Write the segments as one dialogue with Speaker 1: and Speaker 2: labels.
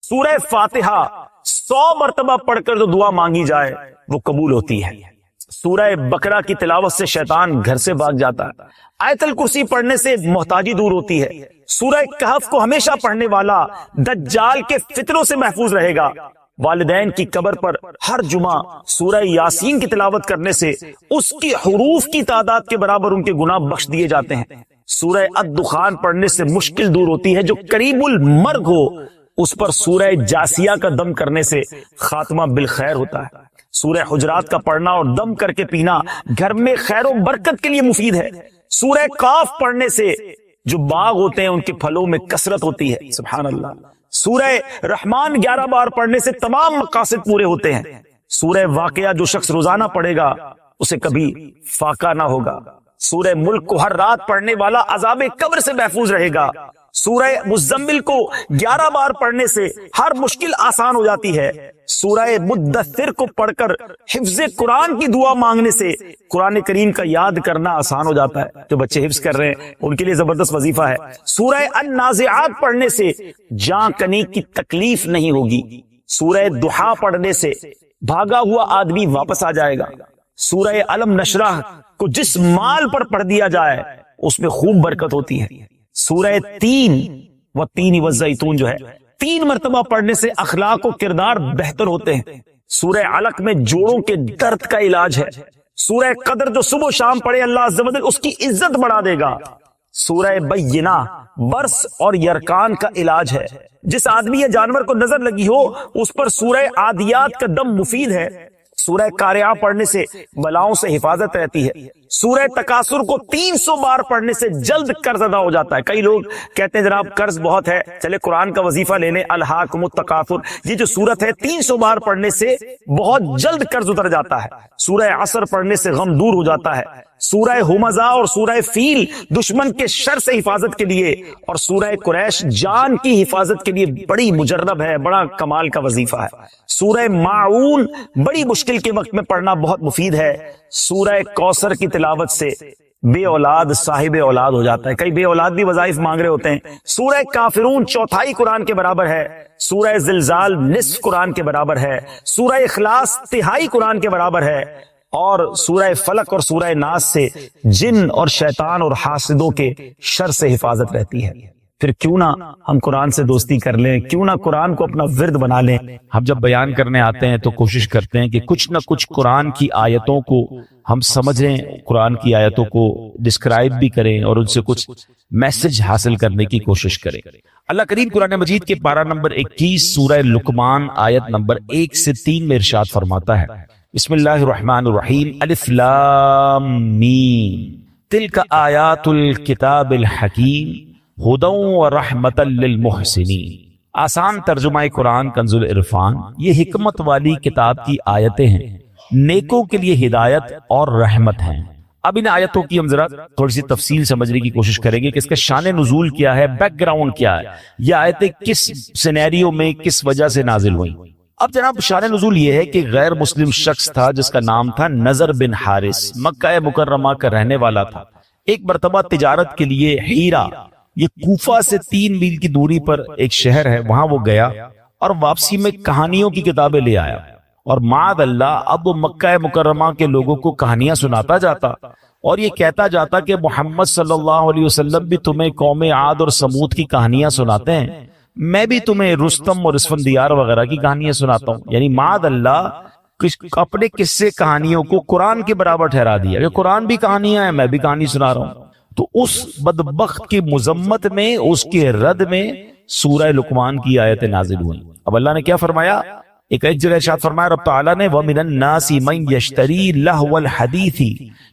Speaker 1: سورہ فاتحہ 100 مرتبہ پڑھ کر جو دعا مانگی جائے وہ قبول ہوتی ہے۔ سورہ بقرہ کی تلاوت سے شیطان گھر سے بھاگ جاتا ہے۔ آیت الکرسی پڑھنے سے محتاجی دور ہوتی ہے۔ سورہ کہف کو ہمیشہ پڑھنے والا دجال کے فتنوں سے محفوظ رہے گا۔ والدین کی قبر پر ہر جمعہ سورہ یاسین کی تلاوت کرنے سے اس کی حروف کی تعداد کے برابر ان کے گناہ بخش دیے جاتے ہیں۔ سورہ الدخان پڑھنے سے مشکل دور ہوتی ہے۔ جو قریب المرگ ہو اس پر سورہ جاسیہ کا دم کرنے سے خاتمہ بالخیر ہوتا ہے۔ سورہ حجرات کا پڑھنا اور دم کر کے پینا گھر میں خیر و برکت کے لیے مفید ہے۔ سورہ قاف پڑھنے سے جو باغ ہوتے ہیں ان کے پھلوں میں کثرت ہوتی ہے۔ سبحان اللہ۔ سورہ رحمان 11 بار پڑھنے سے تمام مقاصد پورے ہوتے ہیں۔ سورہ واقعہ جو شخص روزانہ پڑھے گا اسے کبھی فاقہ نہ ہوگا۔ سورہ ملک کو ہر رات پڑھنے والا عذاب قبر سے محفوظ رہے گا۔ سورہ مزمل کو 11 بار پڑھنے سے ہر مشکل آسان ہو جاتی ہے۔ سورہ مدثر کو پڑھ کر حفظ قرآن کی دعا مانگنے سے قرآن کریم کا یاد کرنا آسان ہو جاتا ہے۔ جو بچے حفظ کر رہے ہیں ان کے لیے زبردست وظیفہ ہے۔ سورہ النازعات پڑھنے سے جاں کنی کی تکلیف نہیں ہوگی۔ سورہ دحا پڑھنے سے بھاگا ہوا آدمی واپس آ جائے گا۔ سورہ علم نشرح کو جس مال پر پڑھ دیا جائے اس میں خوب برکت ہوتی ہے۔ سورہ تین والزیتون جو ہے 3 مرتبہ پڑھنے سے اخلاق و کردار بہتر ہوتے ہیں۔ سورہ علق میں جوڑوں کے درد کا علاج ہے۔ سورہ قدر جو صبح و شام پڑھے اللہ عز و جل اس کی عزت بڑھا دے گا۔ سورہ بینہ برس اور یرکان کا علاج ہے۔ جس آدمی یا جانور کو نظر لگی ہو اس پر سورہ عادیات کا دم مفید ہے۔ سورہ قارعہ پڑھنے سے بلاؤں سے حفاظت رہتی ہے۔ سورہ تکاثر کو 300 بار پڑھنے سے جلد قرض ادا ہو جاتا ہے۔ کئی لوگ کہتے ہیں جناب قرض بہت ہے، چلے قرآن کا وظیفہ لے لیں، الہاکم التکاثر۔ یہ جو سورت ہے 300 بار پڑھنے سے بہت جلد قرض اتر جاتا ہے۔ سورہ عصر پڑھنے سے غم دور ہو جاتا ہے۔ سورہ ہمزہ اور سورہ فیل دشمن کے شر سے حفاظت کے لیے، اور سورہ قریش جان کی حفاظت کے لیے بڑی مجرب ہے، بڑا کمال کا وظیفہ ہے۔ سورہ معون بڑی مشکل کے وقت میں پڑھنا بہت مفید ہے۔ سورہ کوثر کی تلاوت سے بے اولاد صاحب اولاد ہو جاتا ہے۔ کئی بے اولاد بھی وظائف مانگ رہے ہوتے ہیں۔ سورہ کافرون 1/4 قرآن کے برابر ہے۔ سورہ زلزال نصف قرآن کے برابر ہے۔ سورہ اخلاص 1/3 قرآن کے برابر ہے۔ اور سورہ فلق اور سورہ ناس سے جن اور شیطان اور حاسدوں کے شر سے حفاظت رہتی ہے۔ پھر کیوں نہ ہم قرآن سے دوستی کر لیں، کیوں نہ قرآن کو اپنا ورد بنا لیں۔
Speaker 2: ہم جب بیان کرنے آتے ہیں تو کوشش کرتے ہیں کہ کچھ نہ کچھ قرآن کی آیتوں کو ہم سمجھیں، قرآن کی آیتوں کو ڈسکرائب بھی کریں اور ان سے کچھ میسج حاصل کرنے کی کوشش کریں۔ اللہ کریم قرآن مجید کے پارہ نمبر 21 سورہ لقمان آیت نمبر 1 سے 3 میں ارشاد فرماتا ہے، بسم اللہ الرحمن الرحیم، الف لام میم، تلک آیات الکتاب الحکیم، ہدی و رحمۃ للمحسنین۔ آسان ترجمہ قرآن کنز العرفان، یہ حکمت والی کتاب کی آیتیں ہیں، نیکوں کے لیے ہدایت اور رحمت ہیں۔ اب ان آیتوں کی ہم ذرا تھوڑی سی تفصیل سمجھنے کی کوشش کریں گے کہ اس کا شان نزول کیا ہے، بیک گراؤنڈ کیا ہے، یہ آیتیں کس سینیریو میں کس وجہ سے نازل ہوئیں۔ اب جناب شان نزول یہ ہے کہ غیر مسلم شخص تھا جس کا نام تھا نضر بن حارث، مکہ مکرمہ کا رہنے والا تھا۔ ایک مرتبہ تجارت کے لیے ہیرا، یہ کوفہ سے 3 میل کی دوری پر ایک شہر ہے، وہاں وہ گیا اور واپسی میں کہانیوں کی کتابیں لے آیا، اور معاذ اللہ اب وہ مکہ مکرمہ کے لوگوں کو کہانیاں سناتا جاتا اور یہ کہتا جاتا کہ محمد صلی اللہ علیہ وسلم بھی تمہیں قوم عاد اور سمود کی کہانیاں سناتے ہیں، میں بھی تمہیں رستم اور اسفندیار وغیرہ کی کہانیاں سناتا ہوں۔ یعنی معاذ اللہ اپنے قصے کہانیوں کو قرآن کے برابر ٹھہرا دیا کہ قرآن بھی کہانیاں ہیں، میں بھی کہانی سنا رہا ہوں۔ تو اس بدبخت کی مذمت میں، اس کے رد میں سورہ لقمان کی آیتیں نازل ہوئیں۔ اب اللہ نے کیا فرمایا، ایک جگہ ارشاد فرمایا رب تعالیٰ نے، وَمِنَ النَّاسِ مَن يَشْتَرِي لَهْوَ الْحَدِيثِ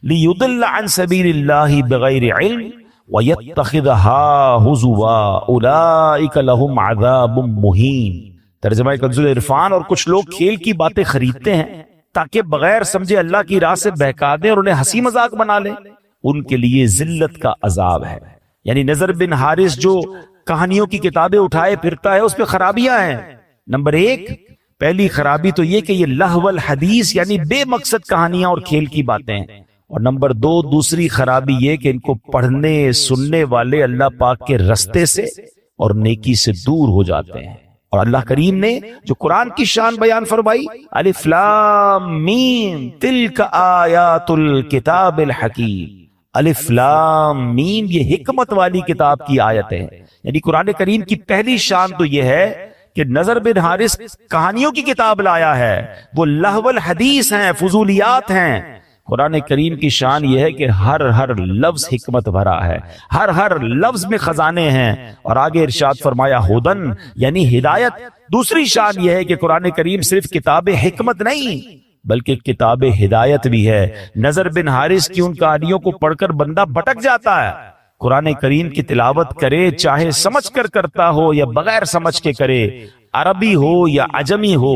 Speaker 2: لِيُضِلَّ عَن سَبِيلِ اللَّهِ بِغَيْرِ عِلْمٍ وَيَتَّخِذَهَا هُزُوًا أُولَئِكَ لَهُمْ عَذَابٌ مُهِينٌ۔ ترجمہ کنز العرفان، اور کچھ لوگ کھیل کی باتیں خریدتے ہیں تاکہ بغیر سمجھے اللہ کی راہ سے بہکا دیں اور انہیں ہنسی مذاق بنا لیں، ان کے لیے ذلت کا عذاب ہے۔ یعنی نضر بن حارث جو کہانیوں کی کتابیں اٹھائے پھرتا ہے اس پہ خرابیاں ہیں۔ نمبر 1 پہلی خرابی تو یہ کہ یہ لہو الحدیث یعنی بے مقصد کہانیاں اور کھیل کی باتیں ہیں، اور نمبر 2 دوسری خرابی یہ کہ ان کو پڑھنے سننے والے اللہ پاک کے رستے سے اور نیکی سے دور ہو جاتے ہیں۔ اور اللہ کریم نے جو قرآن کی شان بیان فرمائی، الف لام میم تلک آیات الکتاب الحکیم، الف لام میم یہ حکمت والی کتاب کی آیتیں ہیں۔ یعنی قرآن کریم کی پہلی شان تو یہ ہے کہ نذر بن حارث کہانیوں کی کتاب لایا ہے، وہ لہو الحدیث ہیں، فضولیات ہیں۔ قرآن کریم کی شان یہ ہے کہ ہر لفظ حکمت بھرا ہے، ہر لفظ میں خزانے ہیں۔ اور آگے ارشاد فرمایا ہدن یعنی ہدایت۔ دوسری شان یہ ہے کہ قرآن کریم صرف کتاب حکمت نہیں بلکہ کتاب ہدایت بھی ہے۔ نذر بن حارث کی ان کہانیوں کو پڑھ کر بندہ بھٹک جاتا ہے، قرآن کریم کی تلاوت کرے، چاہے سمجھ کر کرتا ہو یا بغیر سمجھ کے کرے، عربی ہو یا عجمی ہو،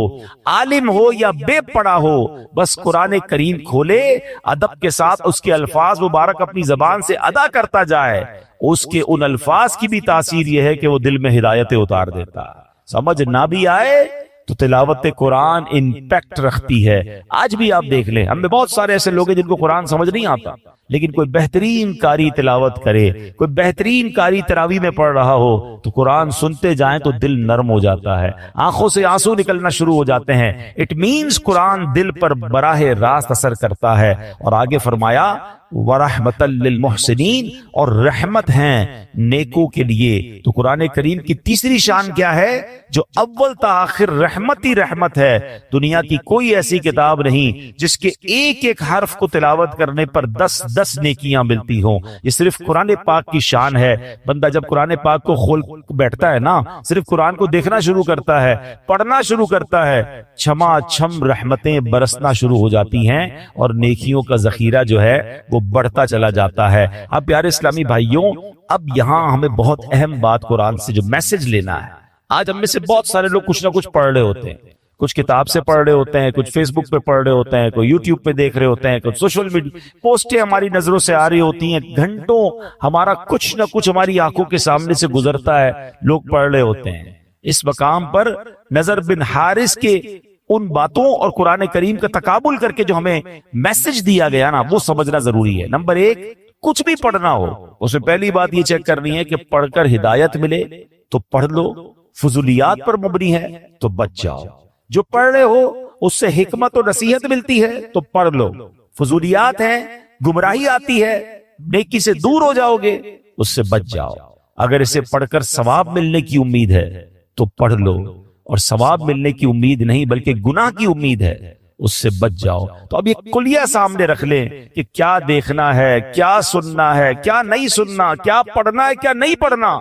Speaker 2: عالم ہو یا بے پڑھا ہو، بس قرآن کریم کھولے، ادب کے ساتھ اس کے الفاظ مبارک اپنی زبان سے ادا کرتا جائے، اس کے ان الفاظ کی بھی تاثیر یہ ہے کہ وہ دل میں ہدایتیں اتار دیتا۔ سمجھ نہ بھی آئے تو تلاوت قرآن امپیکٹ رکھتی ہے۔ آج بھی آپ دیکھ لیں، ہم میں بہت سارے ایسے لوگ ہیں جن کو قرآن سمجھ نہیں آتا، لیکن کوئی بہترین قاری تلاوت کرے، کوئی بہترین قاری تراویح میں پڑھ رہا ہو تو قرآن سنتے جائیں تو دل نرم ہو جاتا ہے، آنکھوں سے آنسو نکلنا شروع ہو جاتے ہیں۔ اٹ مینز قرآن دل پر براہ راست اثر کرتا ہے۔ اور آگے فرمایا وَرَحْمَةً لِّلْمُحْسِنِينَ، اور رحمت ہیں نیکوں کے لیے۔ تو قرآن کریم کی تیسری شان کیا ہے؟ جو اول تا آخر رحمت ہی رحمت ہے۔ دنیا کی کوئی ایسی کتاب نہیں جس کے ایک ایک حرف کو تلاوت کرنے پر 10 نیکیاں ملتی ہوں۔ یہ صرف قرآن پاک کی شان ہے۔ بندہ جب قرآن پاک کو کھول بیٹھتا ہے نا، صرف قرآن کو دیکھنا شروع کرتا ہے، پڑھنا شروع کرتا ہے، چھما چھم رحمتیں برسنا شروع ہو جاتی ہیں اور نیکیوں کا ذخیرہ جو ہے وہ بڑھتا چلا جاتا ہے۔ اب پیارے اسلامی بھائیوں، اب یہاں ہمیں بہت اہم بات قرآن سے جو میسج لینا ہے۔ آج ہم میں سے بہت سارے لوگ کچھ نہ کچھ پڑھ رہے ہوتے ہیں، کچھ کتاب سے پڑھ رہے ہوتے ہیں، کچھ فیس بک پہ پڑھ رہے ہوتے ہیں، کوئی یوٹیوب پہ دیکھ رہے ہوتے ہیں، کچھ سوشل میڈیا پوسٹیں ہماری نظروں سے آ رہی ہوتی ہیں، گھنٹوں ہمارا کچھ نہ کچھ ہماری آنکھوں کے سامنے سے گزرتا ہے، لوگ پڑھ رہے ہوتے ہیں۔ اس مقام پر نذر بن حارث کے ان باتوں اور قرآن کریم کا تقابل کر کے جو ہمیں میسج دیا گیا نا، وہ سمجھنا ضروری ہے۔ نمبر 1، کچھ بھی پڑھنا ہو اس میں پہلی بات یہ چیک کرنی ہے کہ پڑھ کر ہدایت ملے تو پڑھ لو، فضولیات پر مبنی ہے تو بچ جاؤ۔ جو پڑھ رہے ہو اس سے حکمت و نصیحت ملتی ہے تو پڑھ لو، فضولیات ہیں، گمراہی آتی ہے، نیکی سے دور ہو جاؤ گے، اس سے بچ جاؤ۔ اگر اسے پڑھ کر ثواب ملنے کی امید ہے تو پڑھ لو، اور ثواب ملنے کی امید نہیں بلکہ گناہ کی امید ہے، اس سے بچ جاؤ۔ تو اب یہ کلیہ سامنے رکھ لیں کہ کیا دیکھنا ہے، کیا سننا ہے، کیا نہیں سننا، کیا پڑھنا ہے، کیا نہیں پڑھنا۔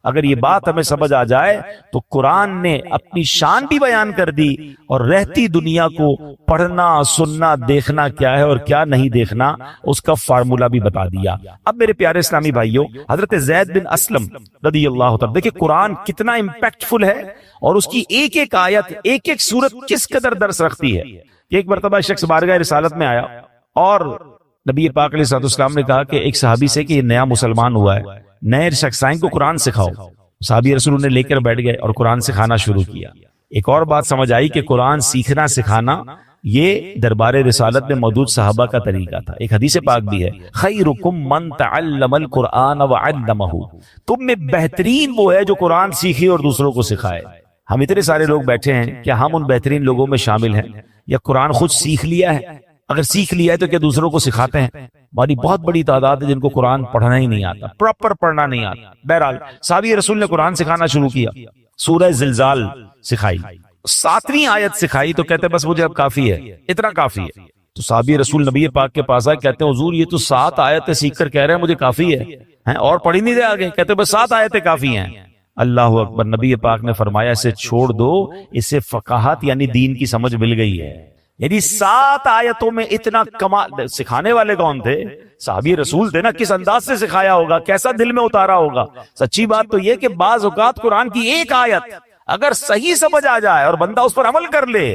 Speaker 2: اگر یہ بات ہمیں سمجھ آ جائے تو قرآن نے اپنی شان بھی بیان کر دی اور رہتی دنیا کو پڑھنا، سننا، دیکھنا کیا ہے اور کیا نہیں دیکھنا اس کا فارمولا بھی بتا دیا۔ اب میرے پیارے اسلامی بھائیوں، حضرت زید بن اسلم رضی اللہ تعالیٰ، دیکھیں قرآن کتنا امپیکٹ فل ہے اور اس کی ایک ایک آیت، ایک ایک سورت کس قدر درس رکھتی ہے۔ ایک مرتبہ شخص بارگاہ رسالت میں آیا اور نبی پاک علیہ الصلوۃ والسلام نے کہا کہ ایک صحابی سے کہ یہ نیا مسلمان ہوا ہے، نئے شخصائن کو قرآن سکھاؤ۔ صحابی رسول نے لے کر بیٹھ گئے اور قرآن سکھانا شروع کیا۔ ایک اور بات سمجھ آئی کہ قرآن سیکھنا سکھانا یہ دربار رسالت میں موجود صحابہ کا طریقہ تھا۔ ایک حدیث پاک بھی ہے، خیرکم من تعلم القرآن وعلمہ، تم میں بہترین وہ ہے جو قرآن سیکھے اور دوسروں کو سکھائے۔ ہم اتنے سارے لوگ بیٹھے ہیں، کیا ہم ان بہترین لوگوں میں شامل ہیں یا قرآن خود سیکھ لیا ہے؟ اگر سیکھ لیا ہے تو کیا دوسروں کو سکھاتے ہیں؟ ہماری بہت بڑی تعداد ہے جن کو قرآن پڑھنا ہی نہیں آتا، پراپر پڑھنا نہیں آتا۔ بہرحال صحابی رسول نے قرآن سکھانا شروع کیا، سورہ زلزال سکھائی، 7ویں آیت سکھائی تو کہتے بس مجھے اب کافی ہے، اتنا کافی ہے۔ تو صحابی رسول نبی پاک کے پاس آئے، کہتے ہیں حضور یہ تو 7 آیتیں سیکھ کر کہہ رہے ہیں مجھے کافی ہے، اور پڑھی نہیں دے آگے؟ کہتے بس 7 آیتیں کافی ہیں۔ اللہ اکبر، نبی پاک نے فرمایا اسے چھوڑ دو، اسے فقاہت یعنی دین کی سمجھ مل گئی ہے۔ یعنی 7 آیتوں میں اتنا کمال۔ سکھانے والے کون تھے؟ صحابی رسول تھے نا، کس انداز سے سکھایا ہوگا، کیسا دل میں اتارا ہوگا۔ سچی بات تو یہ کہ بعض اوقات قرآن کی ایک آیت اگر صحیح سمجھ آ جائے اور بندہ اس پر عمل کر لے،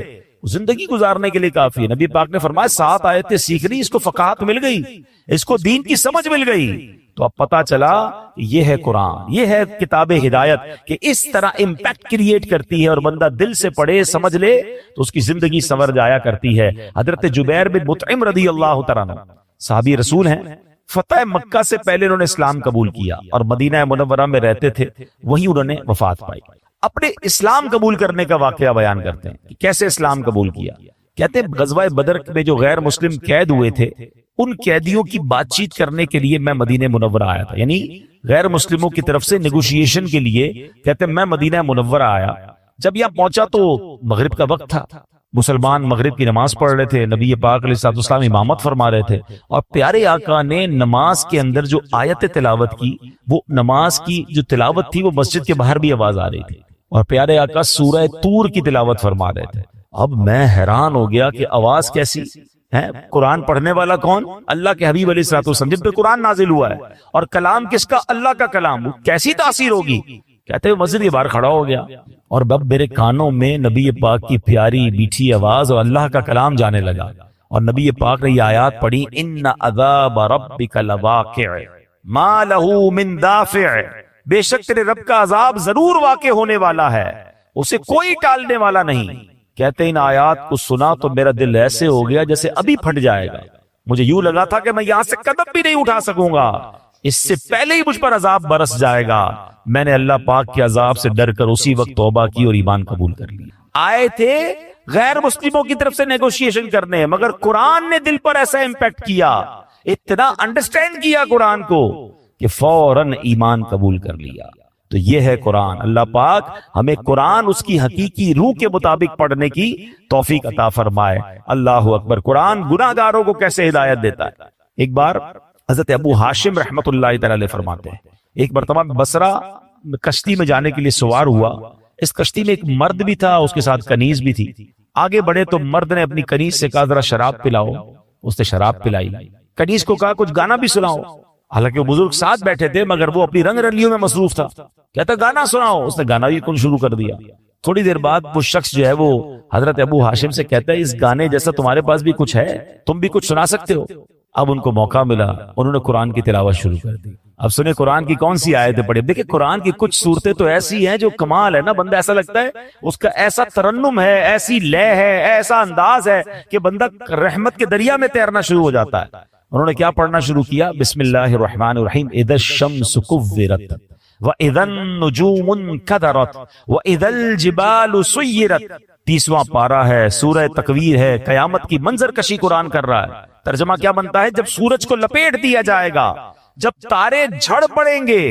Speaker 2: زندگی گزارنے کے لیے کافی ہے۔ نبی پاک نے فرمایا 7 آیتیں سیکھ لی، اس کو فقاہت مل گئی، اس کو دین کی سمجھ مل گئی۔ تو اب پتا چلا یہ ہے قرآن، یہ ہے کتاب ہدایت کہ اس طرح امپیکٹ کریٹ کرتی ہے، اور بندہ دل سے پڑھے سمجھ لے تو اس کی زندگی سنور جایا کرتی ہے۔ حضرت جبیر بن مطعم رضی اللہ تعالیٰ عنہ صحابی رسول ہیں، فتح مکہ سے پہلے انہوں نے اسلام قبول کیا اور مدینہ منورہ میں رہتے تھے، وہیں انہوں نے وفات پائی۔ اپنے اسلام قبول کرنے کا واقعہ بیان کرتے ہیں کہ کیسے اسلام قبول کیا. کہتے ہیں غزوہ بدر میں جو غیر مسلم قید ہوئے تھے ان قیدیوں کی بات چیت کرنے کے لیے میں مدینہ منورہ آیا تھا. یعنی غیر مسلموں کی طرف سے نیگوشیشن کے لیے کہتے ہیں میں مدینہ منورہ آیا. جب یہاں پہنچا تو مغرب کا وقت تھا. مسلمان مغرب کی نماز پڑھ رہے تھے. نبی پاک علیہ الصلوۃ والسلام امامت فرما رہے تھے اور پیارے آقا نے نماز کے اندر جو آیت تلاوت کی, وہ نماز کی جو تلاوت تھی وہ مسجد کے باہر بھی آواز آ رہی تھی اور پیارے آقا سورہ طور کی تلاوت فرما رہے تھے. اب میں حیران ہو گیا کہ آواز کیسی ہے. قرآن پڑھنے والا کون؟ اللہ کے حبیب علیہ الصلوۃ والسلام جن پہ قرآن نازل ہوا ہے, اور کلام کس کا؟ اللہ کا کلام. کیسی تاثیر ہوگی. کہتے ہیں مسجد کے باہر کھڑا ہو گیا اور اب میرے کانوں میں نبی پاک کی پیاری میٹھی آواز اور اللہ کا کلام جانے لگا اور نبی پاک نے یہ آیات پڑھی, ان عذاب ربک لواقع ما لہ من دافع, بے شک تیرے رب کا عذاب ضرور واقع ہونے والا ہے, اسے کوئی ٹالنے والا نہیں. کہتے ہیں ان آیات کو سنا تو میرا دل ایسے ہو گیا جیسے ابھی پھٹ جائے گا. مجھے یوں لگا تھا کہ میں یہاں سے قدم بھی نہیں اٹھا سکوں گا, اس سے پہلے ہی مجھ پر عذاب برس جائے گا. میں نے اللہ پاک کے عذاب سے ڈر کر اسی وقت توبہ کی اور ایمان قبول کر لیا. آئے تھے غیر مسلموں کی طرف سے نیگوشیشن کرنے, مگر قرآن نے دل پر ایسا امپیکٹ کیا, اتنا انڈرسٹینڈ کیا قرآن کو کہ فوراً ایمان قبول کر لیا. تو یہ ہے قرآن. اللہ پاک ہمیں قرآن اس کی حقیقی روح کے مطابق پڑھنے کی توفیق عطا فرمائے. اللہ اکبر. قرآن گناہ گاروں کو کیسے ہدایت دیتا ہے. ایک بار حضرت ابو ہاشم رحمت اللہ تعالی علیہ فرماتے ہیں, ایک مرتبہ بصرہ کشتی میں جانے کے لیے سوار ہوا. اس کشتی میں ایک مرد بھی تھا, اس کے ساتھ کنیز بھی تھی. آگے بڑھے تو مرد نے اپنی کنیز سے کہا ذرا شراب پلاؤ. اس نے شراب پلائی. کنیز کو کہا کچھ گانا بھی سناؤ. حالانکہ وہ بزرگ ساتھ بیٹھے تھے مگر وہ اپنی رنگ رلیوں میں مصروف تھا. کہتا گانا سناؤ. اس نے گانا بھی کن شروع کر دیا. تھوڑی دیر بعد وہ شخص جو ہے وہ حضرت ابو ہاشم سے کہتا ہے اس گانے جیسا تمہارے پاس بھی کچھ ہے, تم بھی کچھ سنا سکتے ہو. اب ان کو موقع ملا, انہوں نے قرآن کی تلاوت شروع کر دی. اب سنیں قرآن کی کون سی آیتیں پڑھی. دیکھیں قرآن کی کچھ صورتیں تو ایسی ہیں جو کمال ہے نا, بندہ ایسا لگتا ہے اس کا ایسا ترنم ہے, ایسی لے ہے, ایسا انداز ہے کہ بندہ رحمت کے دریا میں تیرنا شروع ہو جاتا ہے. انہوں نے کیا پڑھنا شروع کیا, بسم اللہ الرحمن الرحیم, اذا الشمس کورت واذا النجوم انکدرت واذا الجبال سیرت. 30واں پارہ ہے, سورہ تکویر ہے, قیامت کی منظر کشی قرآن کر رہا ہے. ترجمہ کیا بنتا ہے, جب سورج کو لپیٹ دیا جائے گا, جب تارے جھڑ پڑیں گے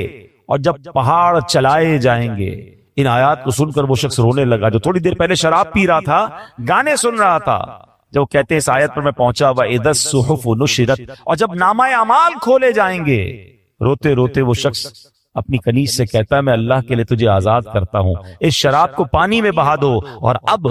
Speaker 2: اور جب پہاڑ چلائے جائیں گے. ان آیات کو سن کر وہ شخص رونے لگا جو تھوڑی دیر پہلے شراب پی رہا تھا, گانے سن رہا تھا. جب کہتے ہیں اس آیت پر میں پہنچا وَإِذَا الصُّحُفُ نُشِرَتْ, اور جب نامہ اعمال کھولے جائیں گے. روتے روتے وہ شخص اپنی کنیز سے کہتا ہے میں اللہ کے لیے تجھے آزاد کرتا ہوں, اس شراب کو پانی میں بہا دو. اور اب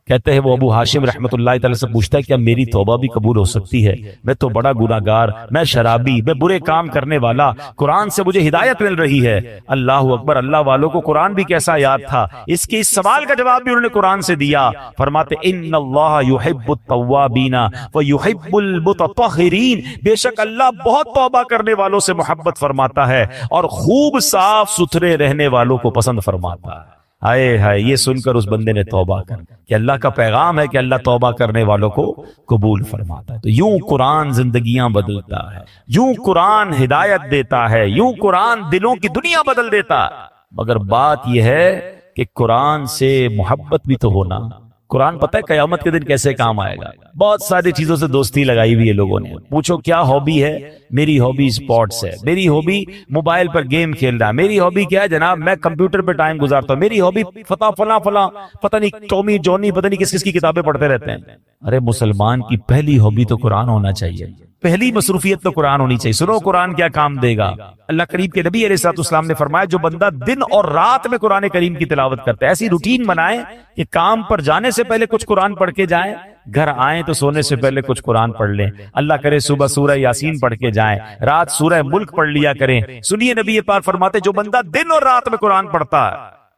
Speaker 2: کہتے ہیں وہ ابو ہاشم رحمت اللہ تعالی سے پوچھتا ہے کیا میری توبہ بھی قبول ہو سکتی ہے؟ میں تو بڑا گناہگار, میں شرابی, میں برے کام کرنے والا, قرآن سے مجھے ہدایت مل رہی ہے. اللہ اکبر. اللہ والوں کو قرآن بھی کیسا یاد تھا. اس کے اس سوال کا جواب بھی انہوں نے قرآن سے دیا. فرماتے ان اللہ یحب التوابین ویحب المتطہرین, بے شک اللہ بہت توبہ کرنے والوں سے محبت فرماتا ہے اور خوب صاف ستھرے رہنے والوں کو پسند فرماتا ہے. ہائے ہائے, یہ سن کر اس بندے نے توبہ کر, کہ اللہ کا پیغام ہے کہ اللہ توبہ کرنے والوں کو قبول فرماتا ہے. تو یوں قرآن زندگیاں بدلتا ہے, یوں قرآن ہدایت دیتا ہے, یوں قرآن دلوں کی دنیا بدل دیتا ہے. مگر بات یہ ہے کہ قرآن سے محبت بھی تو ہونا. قرآن پتہ ہے قیامت کے دن کیسے کام آئے گا. بہت ساری چیزوں سے دوستی لگائی ہوئی ہے لوگوں نے. پوچھو کیا ہابی ہے, میری ہابی سپورٹس ہے, میری ہابی موبائل پر گیم کھیلنا ہے, میری ہابی کیا ہے جناب میں کمپیوٹر پہ ٹائم گزارتا ہوں, میری ہابی فلاں پتہ نہیں ٹومی جونی پتہ نہیں کس کس کی کتابیں پڑھتے رہتے ہیں. ارے مسلمان کی پہلی ہابی تو قرآن ہونا چاہیے, پہلی مصروفیت تو قرآن ہونی چاہیے. سنو قرآن کیا کام دے گا. اللہ کریم کے نبی علیہ الصلوۃ والسلام نے فرمایا جو بندہ دن اور رات میں قرآن کریم کی تلاوت کرتا ہے, ایسی روٹین بنائے کہ کام پر جانے سے پہلے کچھ قرآن پڑھ کے جائیں, گھر آئیں تو سونے سے پہلے کچھ قرآن پڑھ لیں. اللہ کرے صبح سورہ یاسین پڑھ کے جائیں, رات سورہ ملک پڑھ لیا کریں. سنیے نبی پاک فرماتے جو بندہ دن اور رات میں قرآن پڑھتا ہے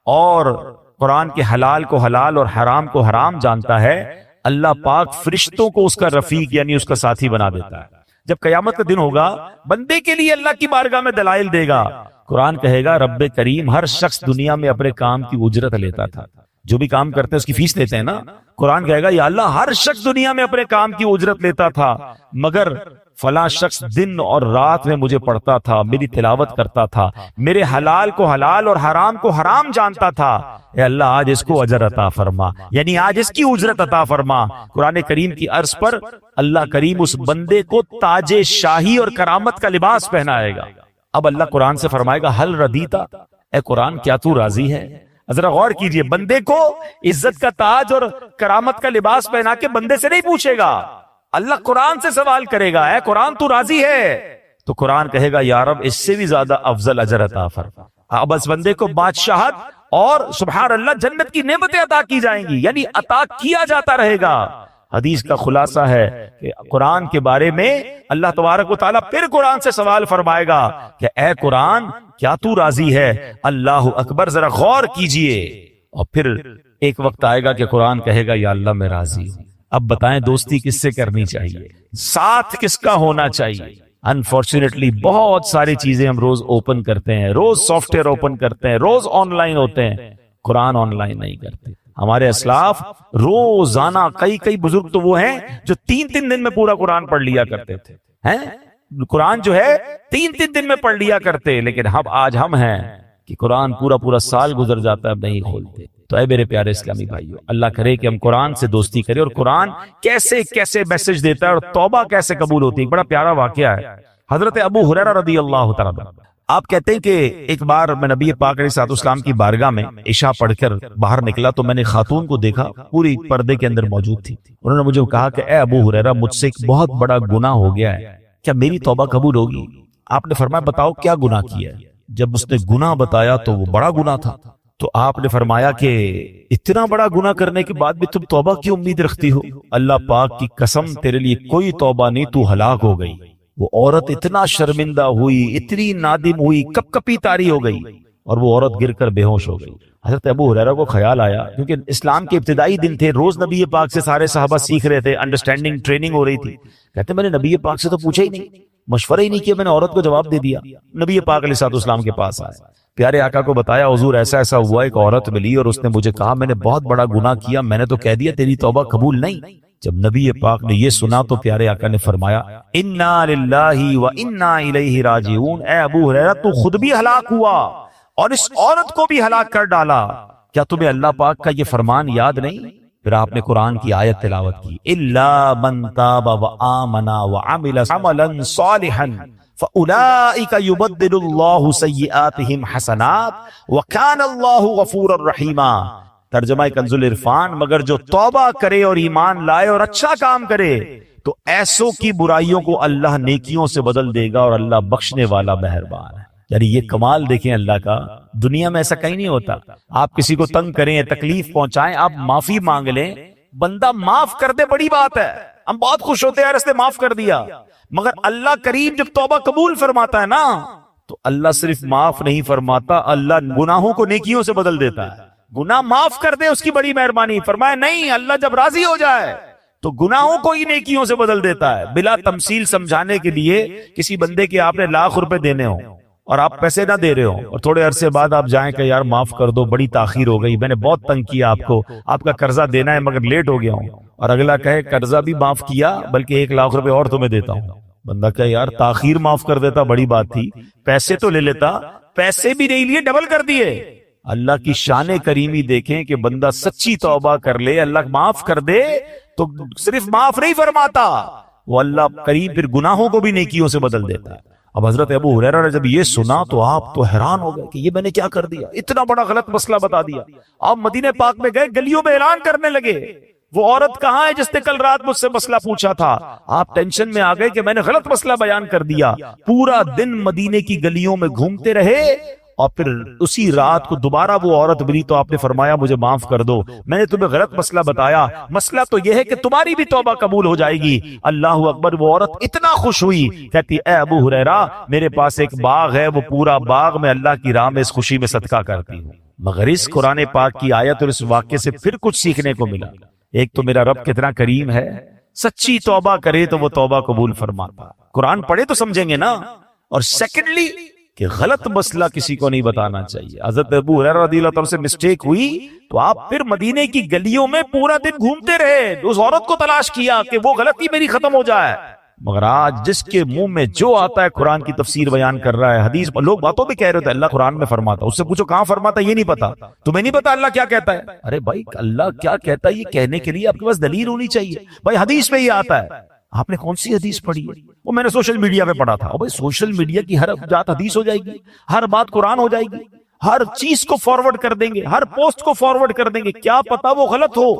Speaker 2: اور قرآن کے حلال کو حلال اور حرام کو حرام جانتا ہے, اللہ پاک فرشتوں کو اس کا رفیق یعنی اس کا ساتھی بنا دیتا ہے. جب قیامت کا دن ہوگا بندے کے لیے اللہ کی بارگاہ میں دلائل دے گا. قرآن کہے گا رب کریم ہر شخص دنیا میں اپنے کام کی اجرت لیتا تھا, جو بھی کام کرتے ہیں اس کی فیس لیتے ہیں نا. قرآن کہے گا یا اللہ ہر شخص دنیا میں اپنے کام کی اجرت لیتا تھا, مگر فلاں شخص دن اور رات میں مجھے پڑھتا تھا، میری تلاوت کرتا تھا، میرے حلال کو حلال اور حرام کو حرام جانتا تھا، اے اللہ آج اس کو اجر عطا فرما، یعنی آج اس کی اجرت عطا فرما۔ قرآن کریم کی عرض پر اللہ کریم اس بندے کو تاج شاہی اور کرامت کا لباس پہنائے گا۔ اب اللہ قرآن سے فرمائے گا حل ردیتا، اے قرآن کیا تو راضی ہے؟ ذرا غور کیجئے، بندے کو عزت کا تاج اور کرامت کا لباس پہنا کے بندے سے نہیں پوچھے گا، اللہ قرآن سے سوال کرے گا، اے قرآن تو راضی ہے؟ تو قرآن کہے گا یا رب اس سے بھی زیادہ افضل اجر عطا فرما۔ اب اس بندے کو بادشاہت اور سبحان اللہ جنت کی نعمتیں عطا کی جائیں گی، یعنی عطا کیا جاتا رہے گا۔ حدیث کا خلاصہ ہے کہ قرآن کے بارے میں اللہ تبارک و تعالیٰ پھر قرآن سے سوال فرمائے گا کہ اے قرآن کیا تو راضی ہے؟ اللہ اکبر، ذرا غور کیجئے۔ اور پھر ایک وقت آئے گا کہ قرآن کہے گا یا اللہ میں راضی ہوں۔ اب بتائیں دوستی کس سے کرنی چاہیے، ساتھ کس کا ہونا چاہیے؟ انفارچونیٹلی بہت ساری چیزیں ہم روز اوپن کرتے ہیں، روز سافٹ ویئر اوپن کرتے ہیں، روز آن لائن ہوتے ہیں، قرآن آن لائن نہیں کرتے۔ ہمارے اسلاف روزانہ کئی بزرگ تو وہ ہیں جو 3 دن میں پورا قرآن پڑھ لیا کرتے تھے، قرآن جو ہے 3 دن میں پڑھ لیا کرتے، لیکن آج ہم ہیں کہ قرآن پورا سال گزر جاتا ہے، اب نہیں کھولتے۔ تو اے میرے پیارے اسلامی بھائیو، اللہ کرے کہ ہم قرآن سے دوستی کریں، اور قرآن کیسے میسج دیتا ہے اور توبہ کیسے قبول ہوتی ہے۔ بڑا پیارا واقعہ ہے، حضرت ابو ہریرہ رضی اللہ تعالیٰ عنہ، آپ کہتے ہیں کہ ایک بار میں نبی پاک علیہ الصلوۃ والسلام کی بارگاہ میں عشاء پڑھ کر باہر نکلا تو میں نے خاتون کو دیکھا، پوری پردے کے اندر موجود تھی۔ انہوں نے مجھے کہا کہ اے ابو ہریرہ مجھ سے ایک بہت بڑا گناہ ہو گیا ہے، کیا میری توبہ قبول ہوگی؟ آپ نے فرمایا بتاؤ کیا گناہ کیا ہے؟ جب اس نے گناہ بتایا تو وہ بڑا گناہ تھا، تو آپ نے فرمایا کہ اتنا بڑا گناہ کرنے کے بعد بھی تم توبہ کی امید رکھتی ہو؟ اللہ پاک کی قسم تیرے لیے کوئی توبہ نہیں، تو ہلاک ہو گئی۔ وہ عورت اتنا شرمندہ ہوئی، اتنی نادم ہوئی، کپ کپی تاری ہو گئی، اور وہ عورت گر کر بے ہوش ہو گئی۔ حضرت ابو ہریرہ کو خیال آیا، کیونکہ اسلام کے ابتدائی دن تھے، روز نبی پاک سے سارے صحابہ سیکھ رہے تھے، انڈرسٹینڈنگ ٹریننگ ہو رہی تھی۔ کہتے میں نے نبی پاک سے تو پوچھا ہی نہیں، مشورہ ہی نہیں کیا، میں نے عورت کو جواب دے دیا۔ نبی پاک علیہ الصلوۃ والسلام کے پاس آئے، پیارے آقا کو بتایا حضور ایسا ایسا ہوا، ایک عورت ملی اور اس نے مجھے کہا میں نے بہت بڑا گناہ کیا، میں نے تو کہہ دیا تیری توبہ قبول نہیں۔ جب نبی پاک نے یہ سنا تو پیارے آقا نے فرمایا انا للہ و انا الیہ راجعون، اے ابو ہریرہ تو خود بھی ہلاک ہوا اور اس عورت کو بھی ہلاک کر ڈالا، کیا تمہیں اللہ پاک کا یہ فرمان یاد نہیں؟ پھر آپ نے قرآن کی آیت تلاوت کی الا من تاب وآمن وعمل عملا صالحا فاولئک یبدل اللہ سیئاتہم حسنات وکان اللہ غفورا رحیما۔ ترجمہ کنز العرفان، مگر جو توبہ کرے اور ایمان لائے اور اچھا کام کرے تو ایسوں کی برائیوں کو اللہ نیکیوں سے بدل دے گا، اور اللہ بخشنے والا مہربان ہے۔ یعنی یہ کمال دیکھیں اللہ کا، دنیا میں ایسا کہیں نہیں ہوتا۔ آپ کسی کو تنگ کریں، تکلیف پہنچائیں، آپ معافی مانگ لیں، بندہ معاف کر دے، بڑی بات ہے، ہم بہت خوش ہوتے ہیں یار اس نے معاف کر دیا۔ مگر اللہ کریم جب توبہ قبول فرماتا ہے نا، تو اللہ صرف معاف نہیں فرماتا، اللہ گناہوں کو نیکیوں سے بدل دیتا ہے۔ گناہ معاف کر دے اس کی بڑی مہربانی، فرمایا نہیں، اللہ جب راضی ہو جائے تو گناہوں کو ہی نیکیوں سے بدل دیتا ہے۔ بلا تمثیل سمجھانے کے لیے کسی بندے کے آپ نے لاکھ روپے دینے ہوں اور آپ پیسے نہ دے رہے ہو، اور تھوڑے عرصے بعد آپ جائیں کہ یار معاف کر دو، بڑی تاخیر ہو گئی، میں نے بہت تنگ کیا آپ کو، آپ کا قرضہ دینا ہے مگر لیٹ ہو گیا ہوں، اور اگلا کہے قرضہ بھی معاف کیا بلکہ 1 لاکھ روپے اور تمہیں دیتا ہوں۔ بندہ کہے یار تاخیر معاف کر دیتا بڑی بات تھی، پیسے تو لے لیتا، پیسے بھی نہیں لیے، ڈبل کر دیے۔ اللہ کی شان کریمی دیکھیں کہ بندہ سچی توبہ کر لے، اللہ معاف کر دے تو صرف معاف نہیں فرماتا، وہ اللہ کریم پھر گناہوں کو بھی نیکیوں سے بدل دیتا ہے۔ اب حضرت ابو ہریرہ نے جب یہ سنا تو آپ تو حیران ہو گئے کہ یہ میں نے کیا کر دیا، اتنا بڑا غلط مسئلہ بتا دیا۔ آپ مدینہ پاک میں گئے، گلیوں میں اعلان کرنے لگے وہ عورت کہاں ہے جس نے کل رات مجھ سے مسئلہ پوچھا تھا۔ آپ ٹینشن میں آ گئے کہ میں نے غلط مسئلہ بیان کر دیا، پورا دن مدینے کی گلیوں میں گھومتے رہے، اور پھر اسی رات کو دوبارہ وہ عورت ملی تو آپ نے فرمایا مجھے معاف کر دو، میں نے تمہیں غلط مسئلہ بتایا، مسئلہ تو یہ ہے کہ تمہاری بھی توبہ قبول ہو جائے گی۔ اللہ اکبر، وہ عورت اتنا خوش ہوئی، کہتی اے ابو ہریرہ میرے پاس ایک باغ ہے، وہ پورا باغ میں اللہ کی راہ میں اس خوشی میں صدقہ کرتی ہوں۔ مگر اس قرآن پاک کی آیت اور اس واقعے سے پھر کچھ سیکھنے کو ملا۔ ایک تو میرا رب کتنا کریم ہے، سچی توبہ کرے تو وہ توبہ قبول فرماتا، قرآن پڑھے تو سمجھیں گے نا، اور سیکنڈلی کہ غلط مسئلہ کسی کو نہیں بتانا چاہیے۔ حضرت ابو ہریرہ رضی اللہ تعالیٰ سے مسٹیک ہوئی تو آپ پھر مدینے کی گلیوں میں پورا دن گھومتے رہے، اس عورت کو تلاش کیا کہ وہ غلطی میری ختم ہو جائے۔ مگر آج جس کے منہ میں جو آتا ہے قرآن کی تفسیر بیان کر رہا ہے، حدیث لوگ باتوں پہ کہہ رہے ہوتے ہیں اللہ قرآن میں فرماتا، اس سے پوچھو کہاں فرماتا ہے، یہ نہیں پتا، تمہیں نہیں پتا اللہ کیا کہتا ہے؟ ارے بھائی اللہ کیا کہتا ہے یہ کہنے کے لیے آپ کے پاس دلیل ہونی چاہیے، بھائی حدیث میں یہ آتا ہے، آپ نے کون سی حدیث پڑھی ہے؟ وہ میں نے سوشل میڈیا پہ پڑھا تھا، بھائی سوشل میڈیا کی ہر بات حدیث ہو جائے گی، ہر بات قرآن ہو جائے گی، ہر چیز کو فارورڈ کر دیں گے، ہر پوسٹ کو فارورڈ کر دیں گے، کیا پتا وہ غلط ہو،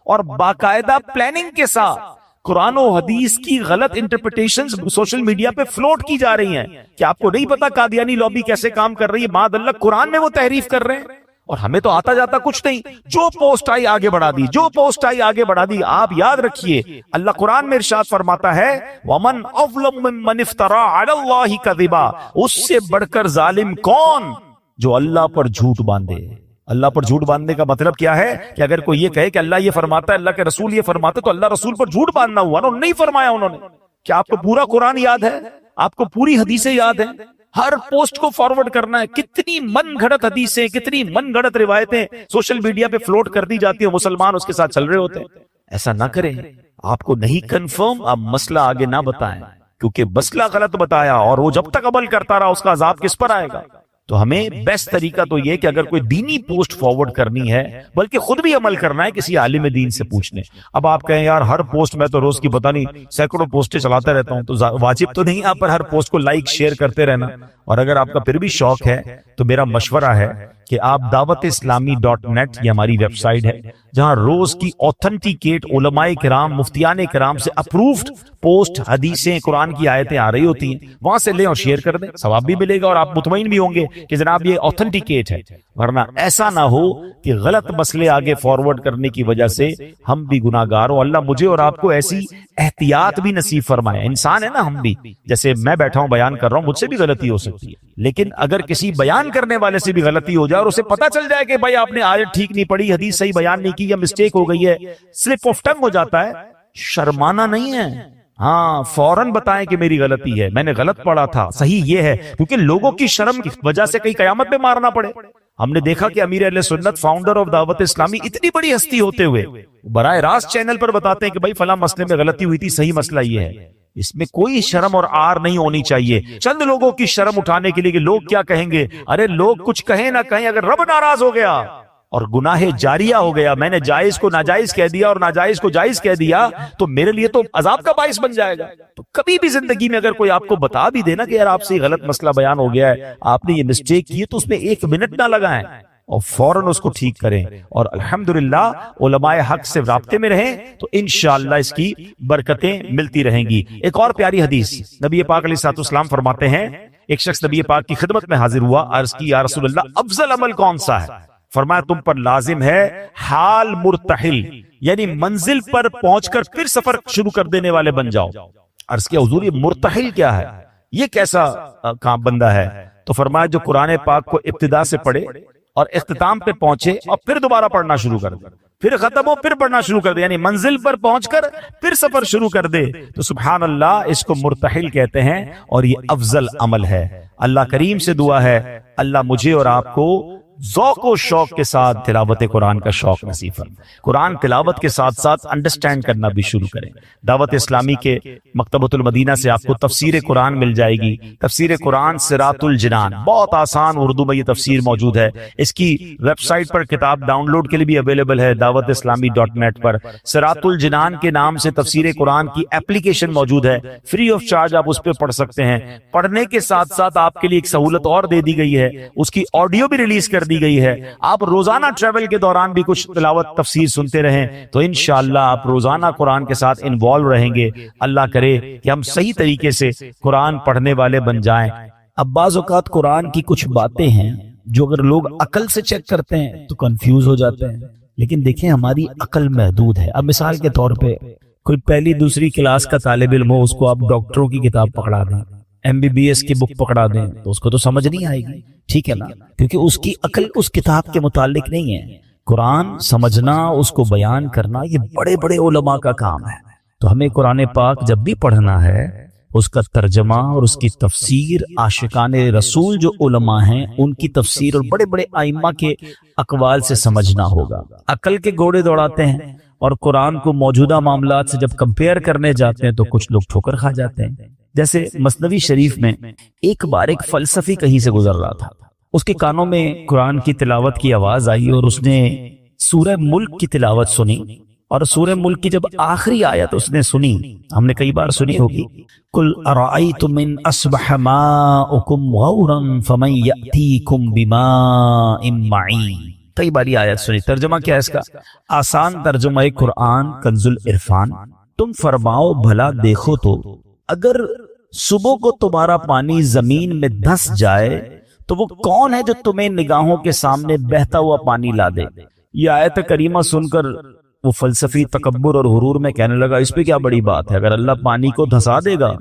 Speaker 2: اور باقاعدہ پلاننگ کے ساتھ قرآن و حدیث کی غلط انٹرپریٹیشنز سوشل میڈیا پہ فلوٹ کی جا رہی ہیں کہ آپ کو نہیں پتا قادیانی لابی کیسے کام کر رہی ہے، معاذ اللہ قرآن میں وہ تحریف کر رہے ہیں، اور ہمیں تو آتا جاتا کچھ نہیں، جو پوسٹ آئی آگے بڑھا دی، جو پوسٹ آئی آگے بڑھا دی۔ آپ یاد رکھیے اللہ قرآن میں ارشاد فرماتا ہے وَمَنْ أَظْلَمُ مِمَّنِ افْتَرَىٰ عَلَى اللَّهِ كَذِبًا، اس سے بڑھ کر ظالم کون جو اللہ پر جھوٹ باندھے۔ اللہ پر جھوٹ باندھنے کا مطلب کیا ہے کہ اگر کوئی یہ کہے کہ اللہ یہ فرماتا ہے، اللہ کے رسول یہ فرماتے، تو اللہ رسول پر جھوٹ باندھنا ہوا نا، نہیں فرمایا انہوں نے۔ کیا آپ کو پورا قرآن یاد ہے؟ آپ کو پوری حدیثیں یاد ہیں؟ ہر پوسٹ کو فارورڈ کرنا ہے، کتنی من گھڑت حدیثیں، کتنی من گھڑت روایتیں سوشل میڈیا پہ فلوٹ کر دی جاتی ہیں، مسلمان اس کے ساتھ چل رہے ہوتے ہیں۔ ایسا نہ کریں، آپ کو نہیں کنفرم آپ مسئلہ آگے نہ بتائیں، کیونکہ مسئلہ غلط بتایا اور وہ جب تک عمل کرتا رہا اس کا عذاب کس پر آئے گا۔ تو ہمیں بیسٹ طریقہ تو یہ کہ اگر کوئی دینی پوسٹ فارورڈ کرنی ہے، بلکہ خود بھی عمل کرنا ہے، کسی عالم دین سے پوچھنے۔ اب آپ کہیں یار ہر پوسٹ میں تو روز کی پتہ نہیں سینکڑوں پوسٹیں چلاتا رہتا ہوں، تو واجب تو نہیں آپ پر ہر پوسٹ کو لائک شیئر کرتے رہنا، اور اگر آپ کا پھر بھی شوق ہے تو میرا مشورہ ہے کہ آپ dawat-islami.net یہ ہماری ویب سائٹ ہے جہاں روز کی اوتھنٹیکیٹ علماء کرام، مفتیان کرام سے اپروفڈ پوسٹ، حدیثیں، قرآن کی آیتیں آ رہی ہوتی ہیں، وہاں سے لیں اور شیئر کر دیں، ثواب بھی ملے گا اور آپ مطمئن بھی ہوں گے کہ جناب یہ اوتھنٹیکیٹ ہے۔ ورنہ ایسا نہ ہو کہ غلط مسئلے آگے فارورڈ کرنے کی وجہ سے ہم بھی گناہگار ہوں۔ اللہ مجھے اور آپ کو ایسی احتیاط بھی نصیب فرمائے۔ انسان ہے نا ہم بھی، جیسے میں بیٹھا ہوں بیان کر رہا ہوں، مجھ سے بھی غلطی ہو سکتی ہے، لیکن اگر کسی بیان کرنے والے سے بھی غلطی ہو جائے اور اسے پتا چل جائے کہ بھائی آپ نے آیت ٹھیک نہیں پڑھی، حدیث صحیح بیان نہیں کی، یا مسٹیک ہو گئی ہے، سلپ آف ٹنگ ہو جاتا ہے، شرمانا نہیں ہے، ہاں فوراً بتائیں کہ میری غلطی ہے، میں نے غلط پڑھا تھا، صحیح یہ ہے، کیونکہ لوگوں کی شرم کی وجہ سے کئی قیامت پہ مارنا پڑے۔ ہم نے دیکھا کہ امیر اہل سنت، فاؤنڈر آف دعوت اسلامی، اتنی بڑی ہستی ہوتے ہوئے براہ راست چینل پر بتاتے ہیں کہ بھائی فلاں مسئلے میں غلطی ہوئی تھی، صحیح مسئلہ یہ ہے۔ اس میں کوئی شرم اور آر نہیں ہونی چاہیے، چند لوگوں کی شرم اٹھانے کے لیے کہ لوگ کیا کہیں گے۔ ارے لوگ کچھ کہیں نہ کہیں، اگر رب ناراض ہو گیا اور گناہ جاریہ ہو گیا، میں نے جائز کو ناجائز کہہ دیا اور ناجائز کو جائز کہہ دیا، تو میرے لیے تو عذاب کا باعث بن جائے گا۔ تو کبھی بھی زندگی میں اگر کوئی آپ کو بتا بھی دینا کہ یار آپ سے غلط مسئلہ بیان ہو گیا ہے، آپ نے یہ مسٹیک کی ہے، تو اس میں 1 منٹ نہ لگائیں اور فوراً اس کو ٹھیک کریں، اور الحمدللہ علماء حق سے رابطے میں رہیں تو انشاءاللہ اس کی برکتیں ملتی رہیں گی۔ ایک اور پیاری حدیث، نبی پاک علیہ الصلوۃ والسلام فرماتے ہیں، ایک شخص نبی پاک کی خدمت میں حاضر ہوا، عرض کی یا رسول اللہ افضل عمل کون سا ہے؟ فرمایا تم پر لازم ہے حال مرتحل، یعنی منزل پر پہنچ کر پھر سفر شروع کر دینے والے بن جاؤ۔ عرض کیا حضور یہ مرتحل کیا ہے، یہ کیسا کام بندہ ہے؟ تو فرمایا جو قرآن پاک کو ابتدا سے پڑھے اور اختتام پہ پہنچے اور پھر دوبارہ پڑھنا شروع کر دے، پھر ختم ہو پھر پڑھنا شروع کر دے، یعنی منزل پر پہنچ کر پھر سفر شروع کر دے، تو سبحان اللہ اس کو مرتحل کہتے ہیں، اور یہ افضل عمل ہے۔ اللہ کریم سے دعا ہے اللہ مجھے اور آپ کو ذوق و شوق کے ساتھ تلاوت قرآن کا شوق نصیب فرمائے، قرآن تلاوت کے ساتھ ساتھ انڈرسٹینڈ کرنا بھی شروع کریں۔ دعوت اسلامی کے مکتبۃ المدینہ سے آپ کو تفسیر قرآن مل جائے گی، تفسیر قرآن صراط الجنان، بہت آسان اردو میں یہ تفسیر موجود ہے، اس کی ویب سائٹ پر کتاب ڈاؤن لوڈ کے لیے بھی اویلیبل ہے dawat-islami.net پر۔ صراط الجنان کے نام سے تفسیر قرآن کی اپلیکیشن موجود ہے، فری آف چارج آپ اس پہ پڑھ سکتے ہیں۔ پڑھنے کے ساتھ ساتھ آپ کے لیے ایک سہولت اور دے دی گئی ہے، اس کی آڈیو بھی ریلیز کر دی گئی ہے، آپ روزانہ ٹریول کے دوران بھی کچھ تلاوت تفسیر سنتے رہیں تو انشاءاللہ آپ روزانہ قرآن کے ساتھ انوالو رہیں گے۔ اللہ کرے کہ ہم صحیح طریقے سے قرآن پڑھنے والے بن جائیں۔ اب بعض اوقات قرآن کی کچھ باتیں ہیں جو اگر لوگ عقل سے چیک کرتے ہیں تو کنفیوز ہو جاتے ہیں، لیکن دیکھیں ہماری عقل محدود ہے۔ اب مثال کے طور پہ کوئی پہلی دوسری کلاس کا طالب علم ہو، اس کو آپ ڈاکٹروں کی کتاب پکڑا دیں، MBBS کی بک پکڑا دیں تو اس کو تو سمجھ نہیں آئے گی، ٹھیک ہے نا، کیونکہ اس کی عقل اس کتاب کے متعلق نہیں ہے۔ قرآن سمجھنا، اس کو بیان کرنا، یہ بڑے بڑے علماء کا کام ہے۔ تو ہمیں قرآن پاک جب بھی پڑھنا ہے، اس کا ترجمہ اور اس کی تفسیر عاشقان رسول جو علماء ہیں ان کی تفسیر اور بڑے بڑے ائمہ کے اقوال سے سمجھنا ہوگا۔ عقل کے گھوڑے دوڑاتے ہیں اور قرآن کو موجودہ معاملات سے جب کمپیئر کرنے جاتے ہیں تو کچھ لوگ ٹھوکر کھا جاتے ہیں. جیسے مثنوی شریف میں ایک بار ایک فلسفی کہیں سے گزر رہا تھا، اس کے کانوں میں قرآن کی تلاوت کی آواز آئی اور اس نے سورہ ملک کی تلاوت سنی، اور سورہ ملک کی جب آخری آیت اس نے سنی، ہم نے کئی بار سنی ہوگی، قُلْ أَرَأَيْتُمْ إِنْ أَصْبَحَ مَاؤُكُمْ غَوْرًا فَمَنْ يَأْتِيكُمْ بِمَاءٍ مَّعِينٍ. کئی بار یہ آیت سنی. ترجمہ کیا ہے اس کا؟ آسان ترجمہ قرآن کنز العرفان. تم فرماؤ بھلا دیکھو تو اگر صبح کو تمہارا پانی زمین میں دھس جائے تو وہ کون ہے جو تمہیں نگاہوں کے سامنے بہتا ہوا پانی لا دے. یہ آیت کریمہ سن کر وہ فلسفی تکبر اور غرور میں کہنے لگا اس پہ کیا بڑی بات ہے، اگر اللہ پانی کو دھسا دے گا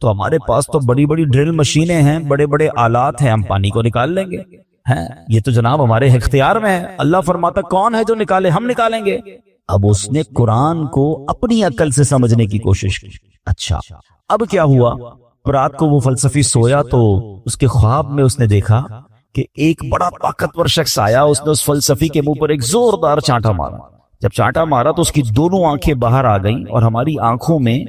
Speaker 2: تو ہمارے پاس تو بڑی بڑی ڈرل مشینیں ہیں، بڑے بڑے آلات ہیں، ہم پانی کو نکال لیں گے. یہ تو جناب ہمارے اختیار میں ہے. اللہ فرماتا کون ہے جو نکالے؟ ہم نکالیں گے. اب اس نے قرآن کو اپنی عقل سے سمجھنے کی کوشش کی. اچھا اب کیا ہوا؟ رات کو وہ فلسفی سویا تو اس کے خواب میں اس نے دیکھا کہ ایک بڑا طاقتور شخص آیا، اس نے اس فلسفی کے منہ پر ایک زوردار چانٹا مارا. جب چانٹا مارا تو اس کی دونوں آنکھیں باہر آ گئیں اور ہماری آنکھوں میں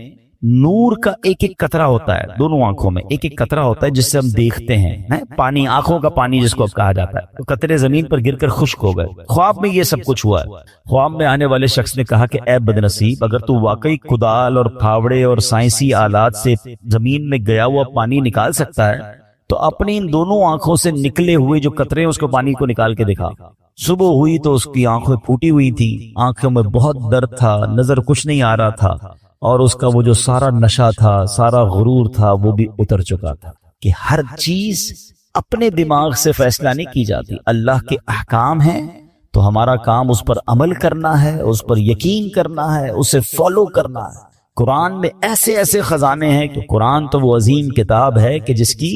Speaker 2: نور کا ایک ایک قطرہ ہوتا ہے، دونوں آنکھوں میں ایک ایک قطرہ ہوتا ہے جس سے ہم دیکھتے ہیں، پانی، آنکھوں کا پانی جس کو اب کہا جاتا ہے. تو قطرے زمین پر گر کر خشک ہو گئے. خواب میں یہ سب کچھ ہوا ہے. خواب میں آنے والے شخص نے کہا کہ اے بدنصیب، اگر تو واقعی کدال اور پھاوڑے اور سائنسی آلات سے زمین میں گیا ہوا پانی نکال سکتا ہے تو اپنی ان دونوں آنکھوں سے نکلے ہوئے جو قطرے ہیں اس کو پانی کو نکال کے دکھا. صبح ہوئی تو اس کی آنکھیں پھوٹی ہوئی تھی، آنکھوں میں بہت درد تھا، نظر کچھ نہیں آ رہا تھا، اور اس کا وہ جو سارا نشہ تھا، سارا غرور تھا، وہ بھی اتر چکا تھا. کہ ہر چیز اپنے دماغ سے فیصلہ نہیں کی جاتی، اللہ کے احکام ہیں تو ہمارا کام اس پر عمل کرنا ہے، اس پر یقین کرنا ہے، اسے فالو کرنا ہے. قرآن میں ایسے ایسے خزانے ہیں کہ قرآن تو وہ عظیم کتاب ہے کہ جس کی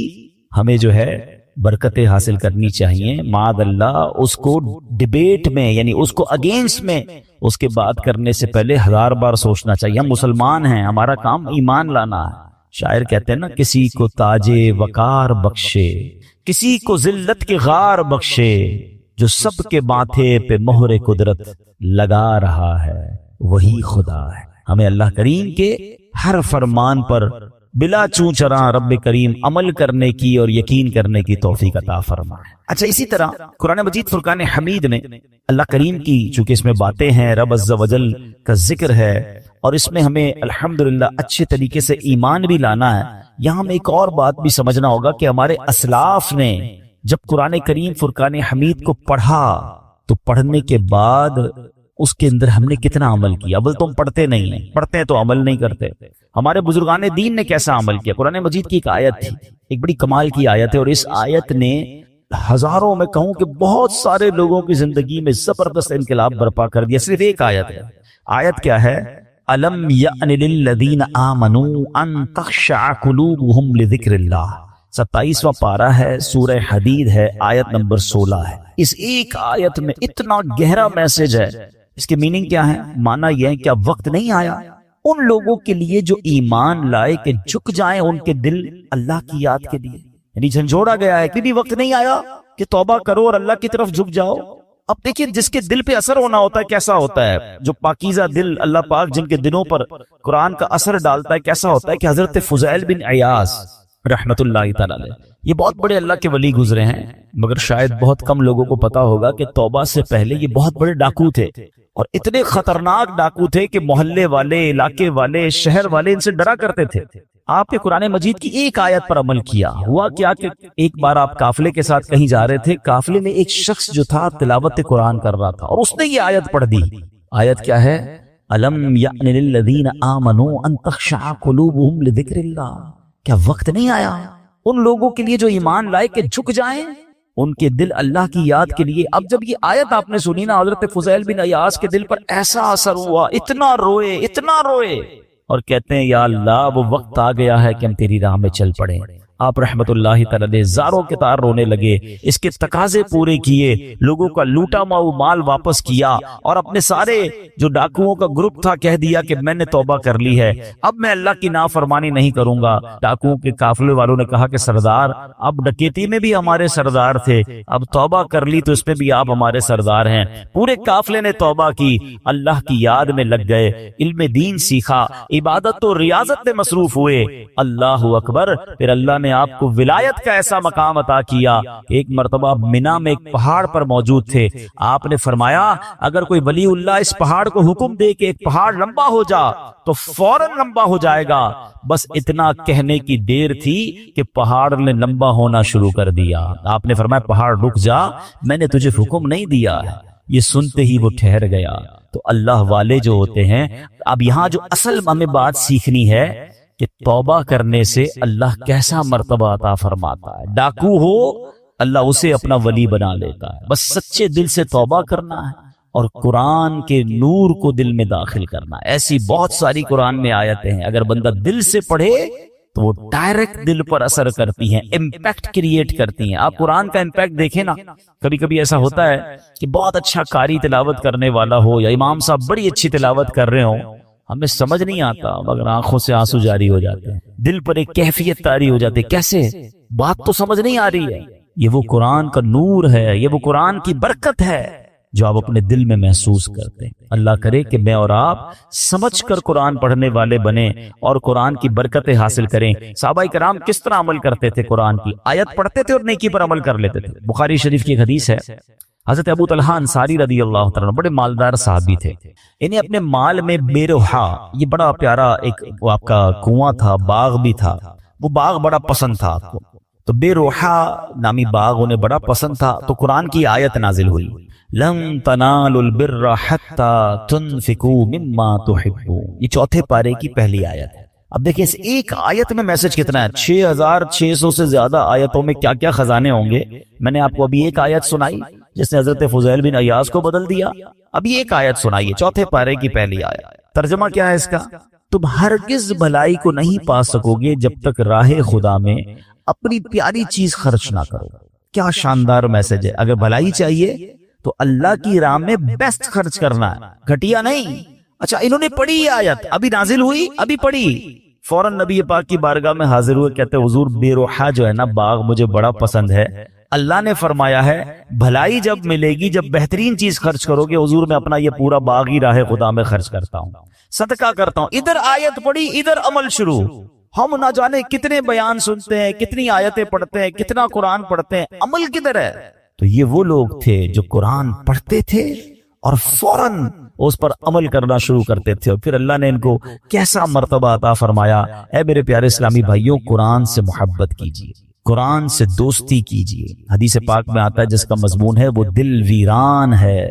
Speaker 2: ہمیں جو ہے برکتیں حاصل کرنی چاہیے. معاذ اللہ اس کو ڈیبیٹ میں، یعنی اس کو اگینسٹ میں اس کے بات کرنے سے پہلے 1000 بار سوچنا چاہیے. ہم مسلمان ہیں، ہمارا کام ایمان لانا ہے. شاعر کہتے ہیں نا، کسی کو تاج وقار بخشے، کسی کو ذلت کے غار بخشے، جو سب کے ماتھے پہ مہر قدرت لگا رہا ہے وہی خدا ہے. ہمیں اللہ کریم کے ہر فرمان پر بلا چوں چراں رب کریم عمل کرنے کی اور یقین کرنے کی توفیق عطا فرمائے. اچھا اسی طرح قرآن مجید فرقان حمید میں اللہ کریم کی چونکہ اس میں باتیں ہیں، رب عز و جل کا ذکر ہے، اور اس میں ہمیں الحمدللہ اچھے طریقے سے ایمان بھی لانا ہے. یہاں ہمیں ایک اور بات بھی سمجھنا ہوگا کہ ہمارے اسلاف نے جب قرآن کریم فرقان حمید کو پڑھا تو پڑھنے کے بعد اس کے اندر ہم نے کتنا عمل کیا. اول تو ہم پڑھتے نہیں ہیں، پڑھتے ہیں تو عمل نہیں کرتے. ہمارے بزرگان دین نے کیسا عمل کیا؟ قرآن مجید کی ایک آیت تھی، ایک بڑی کمال کی آیت ہے، اور اس آیت نے ہزاروں، میں کہوں کہ بہت سارے لوگوں کی زندگی میں زبردست انقلاب برپا کر دیا. صرف ایک آیت ہے. آیت کیا ہے؟ الم یأن للذین آمنوا ان تخشع قلوبہم لذکر اللہ. 27واں پارہ ہے، سورہ حدید ہے، آیت نمبر 16 ہے. اس ایک آیت میں اتنا گہرا میسج ہے. اس کے میننگ کیا ہے؟ معنی یہ ہے کہ اب وقت نہیں آیا ان لوگوں کے لیے جو ایمان لائے کہ جھک جائیں ان کے دل اللہ کی یاد کے لیے. یعنی جھنجھوڑا گیا ہے کہ بھی وقت نہیں آیا کہ توبہ کرو اور اللہ کی طرف جھک جاؤ. اب دیکھیں جس کے دل پہ اثر ہونا ہوتا ہے کیسا ہوتا ہے، جو پاکیزہ دل اللہ پاک جن کے دلوں پر قرآن کا اثر ڈالتا ہے کیسا ہوتا ہے. کہ حضرت فضیل بن عیاض رحمت اللہ تعالی علیہ، یہ بہت بڑے اللہ کے ولی گزرے ہیں، مگر شاید بہت کم لوگوں کو پتا ہوگا کہ توبہ سے پہلے یہ بہت بڑے ڈاکو تھے، اور اتنے خطرناک ڈاکو تھے کہ محلے والے، علاقے والے، شہر والے ان سے ڈرا کرتے تھے. آپ نے قرآن مجید کی ایک آیت پر عمل کیا. ہوا کیا کہ ایک بار آپ قافلے کے ساتھ کہیں جا رہے تھے، قافلے میں ایک شخص جو تھا تلاوت قرآن کر رہا تھا، اور اس نے یہ آیت پڑھ دی. آیت کیا ہے؟ الم یأن للذین آمنوا ان تخشع قلوبہم لذکر اللہ. کیا وقت نہیں آیا ان لوگوں کے لیے جو ایمان لائے کہ جھک جائیں ان کے دل اللہ کی یاد کے لیے. اب جب یہ آیت آپ نے سنی نا، حضرت فضیل بن عیاض کے دل پر ایسا اثر ہوا، اتنا روئے، اور کہتے ہیں یا اللہ وہ وقت آ گیا ہے کہ ہم تیری راہ میں چل پڑیں. آپ رحمت اللہ تعالی نے زاروں کے تار رونے لگے، اس کے تقاضے پورے کیے، لوگوں کا لوٹا مال واپس کیا، اور اپنے سارے جو ڈاکوؤں کا گروپ تھا کہہ دیا کہ میں نے توبہ کر لی ہے، اب میں اللہ کی نافرمانی نہیں کروں گا۔ ڈاکوؤں کے قافلے والوں نے کہا کہ سردار، اب ڈکیتی میں بھی ہمارے سردار تھے، اب توبہ کر لی تو اس میں بھی آپ ہمارے سردار ہیں۔ پورے قافلے نے توبہ کی، اللہ کی یاد میں لگ گئے، علم دین سیکھا، عبادت و ریاضت میں مصروف ہوئے۔ اللہ اکبر۔ پھر اللہ نے آپ کو ولایت کا ایسا مقام عطا کیا۔ ایک مرتبہ منا میں ایک پہاڑ پر موجود تھے، آپ نے فرمایا اگر کوئی ولی اللہ اس پہاڑ کو حکم دے کہ ایک پہاڑ لمبا ہو جا تو فوراً لمبا ہو جائے گا۔ بس اتنا کہنے کی دیر تھی کہ پہاڑ نے لمبا ہونا شروع کر دیا۔ آپ نے فرمایا پہاڑ رک جا، میں نے تجھے حکم نہیں دیا ہے۔ یہ سنتے ہی وہ ٹھہر گیا۔ تو اللہ والے جو ہوتے ہیں، اب یہاں جو اصل ہمیں بات سیکھنی ہے کہ توبہ کرنے سے اللہ کیسا مرتبہ عطا فرماتا ہے۔ ڈاکو ہو اللہ اسے اپنا ولی بنا لیتا ہے، بس سچے دل سے توبہ کرنا ہے اور قرآن کے نور کو دل میں داخل کرنا ہے۔ ایسی بہت ساری قرآن میں آیتیں ہیں، اگر بندہ دل سے پڑھے تو وہ ڈائریکٹ دل پر اثر کرتی ہیں، امپیکٹ کریٹ کرتی ہیں۔ آپ قرآن کا امپیکٹ دیکھیں نا، کبھی کبھی ایسا ہوتا ہے کہ بہت اچھا قاری تلاوت کرنے والا ہو یا امام صاحب بڑی اچھی تلاوت کر رہے ہوں، ہمیں سمجھ نہیں آتا مگر آنکھوں سے آنسو جاری ہو جاتے ہیں، دل پر ایک کیفیت طاری ہو جاتی ہے، کیسے؟ بات تو سمجھ نہیں آ رہی ہے۔ یہ وہ قرآن کا نور ہے، یہ وہ قرآن کی برکت ہے جو آپ اپنے دل میں محسوس کرتے ہیں۔ اللہ کرے کہ میں اور آپ سمجھ کر قرآن پڑھنے والے بنیں اور قرآن کی برکتیں حاصل کریں۔ صحابہ کرام کس طرح عمل کرتے تھے؟ قرآن کی آیت پڑھتے تھے اور نیکی پر عمل کر لیتے تھے۔ بخاری شریف کی ایک حدیث ہے، حضرت ابو طلحہ انصاری رضی اللہ تعالیٰ عنہ بڑے مالدار صحابی تھے، انہیں اپنے مال میں بے روحا، یہ بڑا پیارا ایک آپ کا کنواں تھا، باغ بھی تھا، وہ باغ بڑا پسند تھا آپ کو، تو بے روحا نامی باغ انہیں بڑا پسند تھا۔ تو قرآن کی آیت نازل ہوئی، لن تنالوا البر حتى تنفقوا مما تحبون، یہ چوتھے پارے کی پہلی آیت ہے۔ اب دیکھیں اس ایک آیت میں میسج کتنا ہے، 6600 سے زیادہ آیتوں میں کیا کیا خزانے ہوں گے۔ میں نے آپ کو ابھی ایک آیت سنائی جس نے حضرت فضیل بن عیاض کو بدل دیا، ابھی ایک آیت سنائیے چوتھے پارے کی پہلی آیت۔ ترجمہ کیا ہے اس کا؟ تم ہرگز بھلائی کو نہیں پا سکو گے جب تک راہ خدا میں اپنی پیاری چیز خرچ نہ کرو۔ کیا شاندار میسج ہے، اگر بھلائی چاہیے تو اللہ کی راہ میں بیسٹ خرچ کرنا ہے، گھٹیا نہیں۔ اچھا انہوں نے پڑھی یہ آیت، ابھی نازل ہوئی، ابھی پڑھی، فوراً نبی پاک کی بارگاہ میں حاضر ہوئے، کہتے حضور بے روحا جو ہے نا باغ مجھے بڑا پسند ہے، اللہ نے فرمایا ہے بھلائی جب ملے گی جب بہترین چیز خرچ کرو گے، حضور میں اپنا یہ پورا باغ ہی راہ خدا میں خرچ کرتا ہوں، صدقہ کرتا ہوں۔ ادھر آیت پڑھی، ادھر عمل شروع۔ ہم نہ جانے کتنے بیان سنتے ہیں، کتنی آیتیں پڑھتے ہیں، کتنا قرآن پڑھتے ہیں، عمل کدھر ہے؟ تو یہ وہ لوگ تھے جو قرآن پڑھتے تھے اور فوراً اس پر عمل کرنا شروع کرتے تھے، اور پھر اللہ نے ان کو کیسا مرتبہ عطا فرمایا۔ اے میرے پیارے اسلامی بھائیوں، قرآن سے محبت کیجیے، قرآن سے دوستی کیجیے۔ حدیث پاک میں آتا ہے جس کا مضمون ہے وہ دل ویران ہے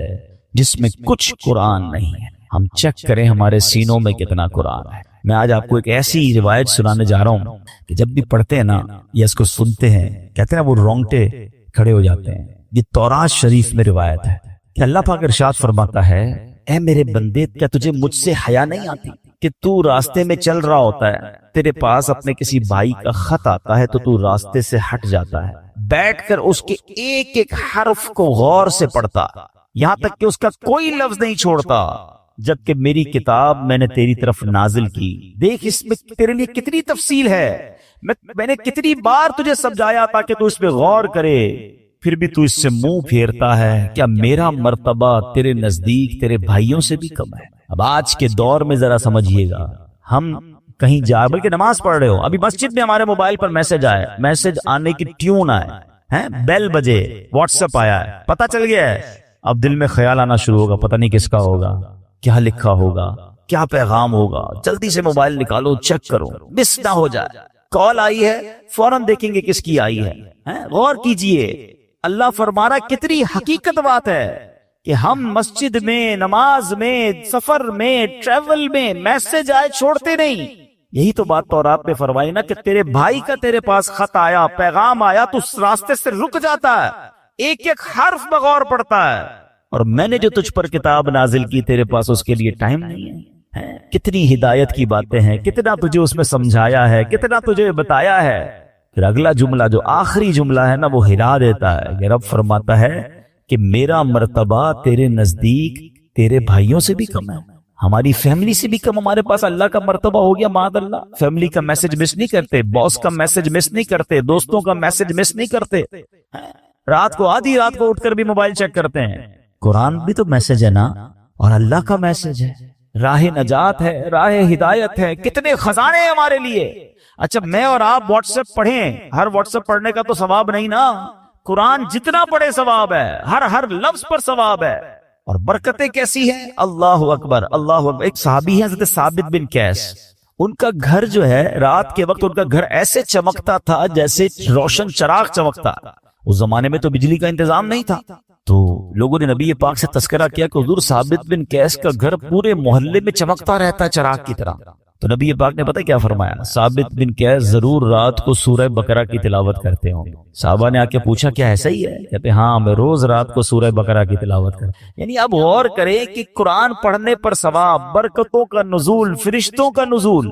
Speaker 2: جس میں کچھ قرآن نہیں ہے۔ ہم چیک کریں ہمارے سینوں میں کتنا قرآن ہے۔ میں آج آپ کو ایک ایسی روایت سنانے جا رہا ہوں کہ جب بھی پڑھتے ہیں نا یا اس کو سنتے ہیں، کہتے ہیں وہ رونگٹے کھڑے ہو جاتے ہیں۔ یہ تورات شریف میں روایت ہے کہ اللہ پاک ارشاد فرماتا ہے، اے میرے بندے کیا تجھے مجھ سے حیا نہیں آتی کہ تو راستے میں چل رہا ہوتا ہے، تیرے پاس اپنے کسی بھائی کا خط آتا ہے تو تو راستے سے ہٹ جاتا ہے، بیٹھ کر اس کے ایک ایک حرف کو غور سے پڑھتا، یہاں تک کہ اس کا کوئی لفظ نہیں چھوڑتا، جبکہ میری کتاب میں نے تیری طرف نازل کی۔ دیکھ اس میں تیرے لیے کتنی تفصیل ہے، میں نے کتنی بار تجھے سمجھایا تاکہ تو اس پہ غور کرے، پھر بھی تو اس سے منہ پھیرتا ہے۔ کیا میرا مرتبہ تیرے نزدیک تیرے بھائیوں سے بھی کم ہے؟ اب آج کے دور میں ذرا سمجھیے گا، ہم کہیں جا بلکہ نماز پڑھ رہے ہو، ابھی مسجد میں ہمارے موبائل پر میسج آیا، میسج آنے کی ٹیون آئے، بیل بجے، واٹس ایپ آیا ہے، پتہ چل گیا ہے، اب دل میں خیال آنا شروع ہوگا، پتہ نہیں کس کا ہوگا، کیا لکھا ہوگا، کیا پیغام ہوگا، جلدی سے موبائل نکالو، چیک کرو، مس نہ ہو جائے۔ کال آئی ہے، فوراً دیکھیں گے کس کی آئی ہے، غور کیجئے۔ اللہ فرما رہا کتنی حقیقت بات ہے کہ ہم مسجد میں، نماز میں، سفر میں، ٹریول میں میسج آئے چھوڑتے نہیں۔ یہی تو بات تورات میں فرمائی نا کہ تیرے بھائی کا تیرے پاس خط آیا، پیغام آیا تو اس راستے سے رک جاتا ہے، ایک ایک حرف بغور پڑتا ہے، اور میں نے جو تجھ پر کتاب نازل کی تیرے پاس اس کے لیے ٹائم نہیں ہے۔ کتنی ہدایت کی باتیں ہیں، کتنا تجھے اس میں سمجھایا ہے، کتنا تجھے بتایا ہے، پھر اگلا جملہ جو آخری جملہ ہے نا وہ ہلا دیتا ہے کہ رب فرماتا ہے کہ میرا مرتبہ تیرے نزدیک تیرے بھائیوں سے بھی کم ہے، ہماری فیملی سے بھی کم ہمارے پاس اللہ کا مرتبہ ہو گیا معاذ اللہ۔ فیملی کا میسج مس نہیں کرتے، باس کا میسج مس نہیں کرتے، دوستوں کا میسج مس نہیں کرتے، رات کو آدھی رات کو اٹھ کر بھی موبائل چیک کرتے ہیں۔ قرآن بھی تو میسج ہے نا، اور اللہ کا میسج ہے، راہ نجات ہے، راہ ہدایت ہے، کتنے خزانے ہیں ہمارے لیے۔ اچھا میں اور آپ واٹس ایپ پڑھیں، ہر واٹس ایپ پڑھنے کا تو ثواب نہیں نا، قرآن جتنا پڑھے ثواب ہے، ہر لفظ پر ثواب ہے، اور برکتیں کیسی ہیں، اللہ اکبر اللہ اکبر۔ ایک صحابی ہیں حضرت ثابت بن قیس، ان کا گھر جو ہے رات کے وقت ان کا گھر ایسے چمکتا تھا جیسے روشن چراغ چمکتا، اس زمانے میں تو بجلی کا انتظام نہیں تھا، تو لوگوں نے نبی پاک سے تذکرہ کیا کہ حضور ثابت بن قیس کا گھر پورے محلے میں چمکتا رہتا ہے چراغ کی طرح، تو نبی پاک نے پتہ کیا فرمایا، ثابت بن قیس ضرور رات کو سورہ بقرہ کی تلاوت کرتے ہوں۔ صحابہ نے آ کے پوچھا کیا ایسا ہی ہے؟ کہتے ہاں میں روز رات کو سورہ بقرہ کی تلاوت کرتا۔ یعنی اب غور کریں کہ قرآن پڑھنے پر ثواب، برکتوں کا نزول، فرشتوں کا نزول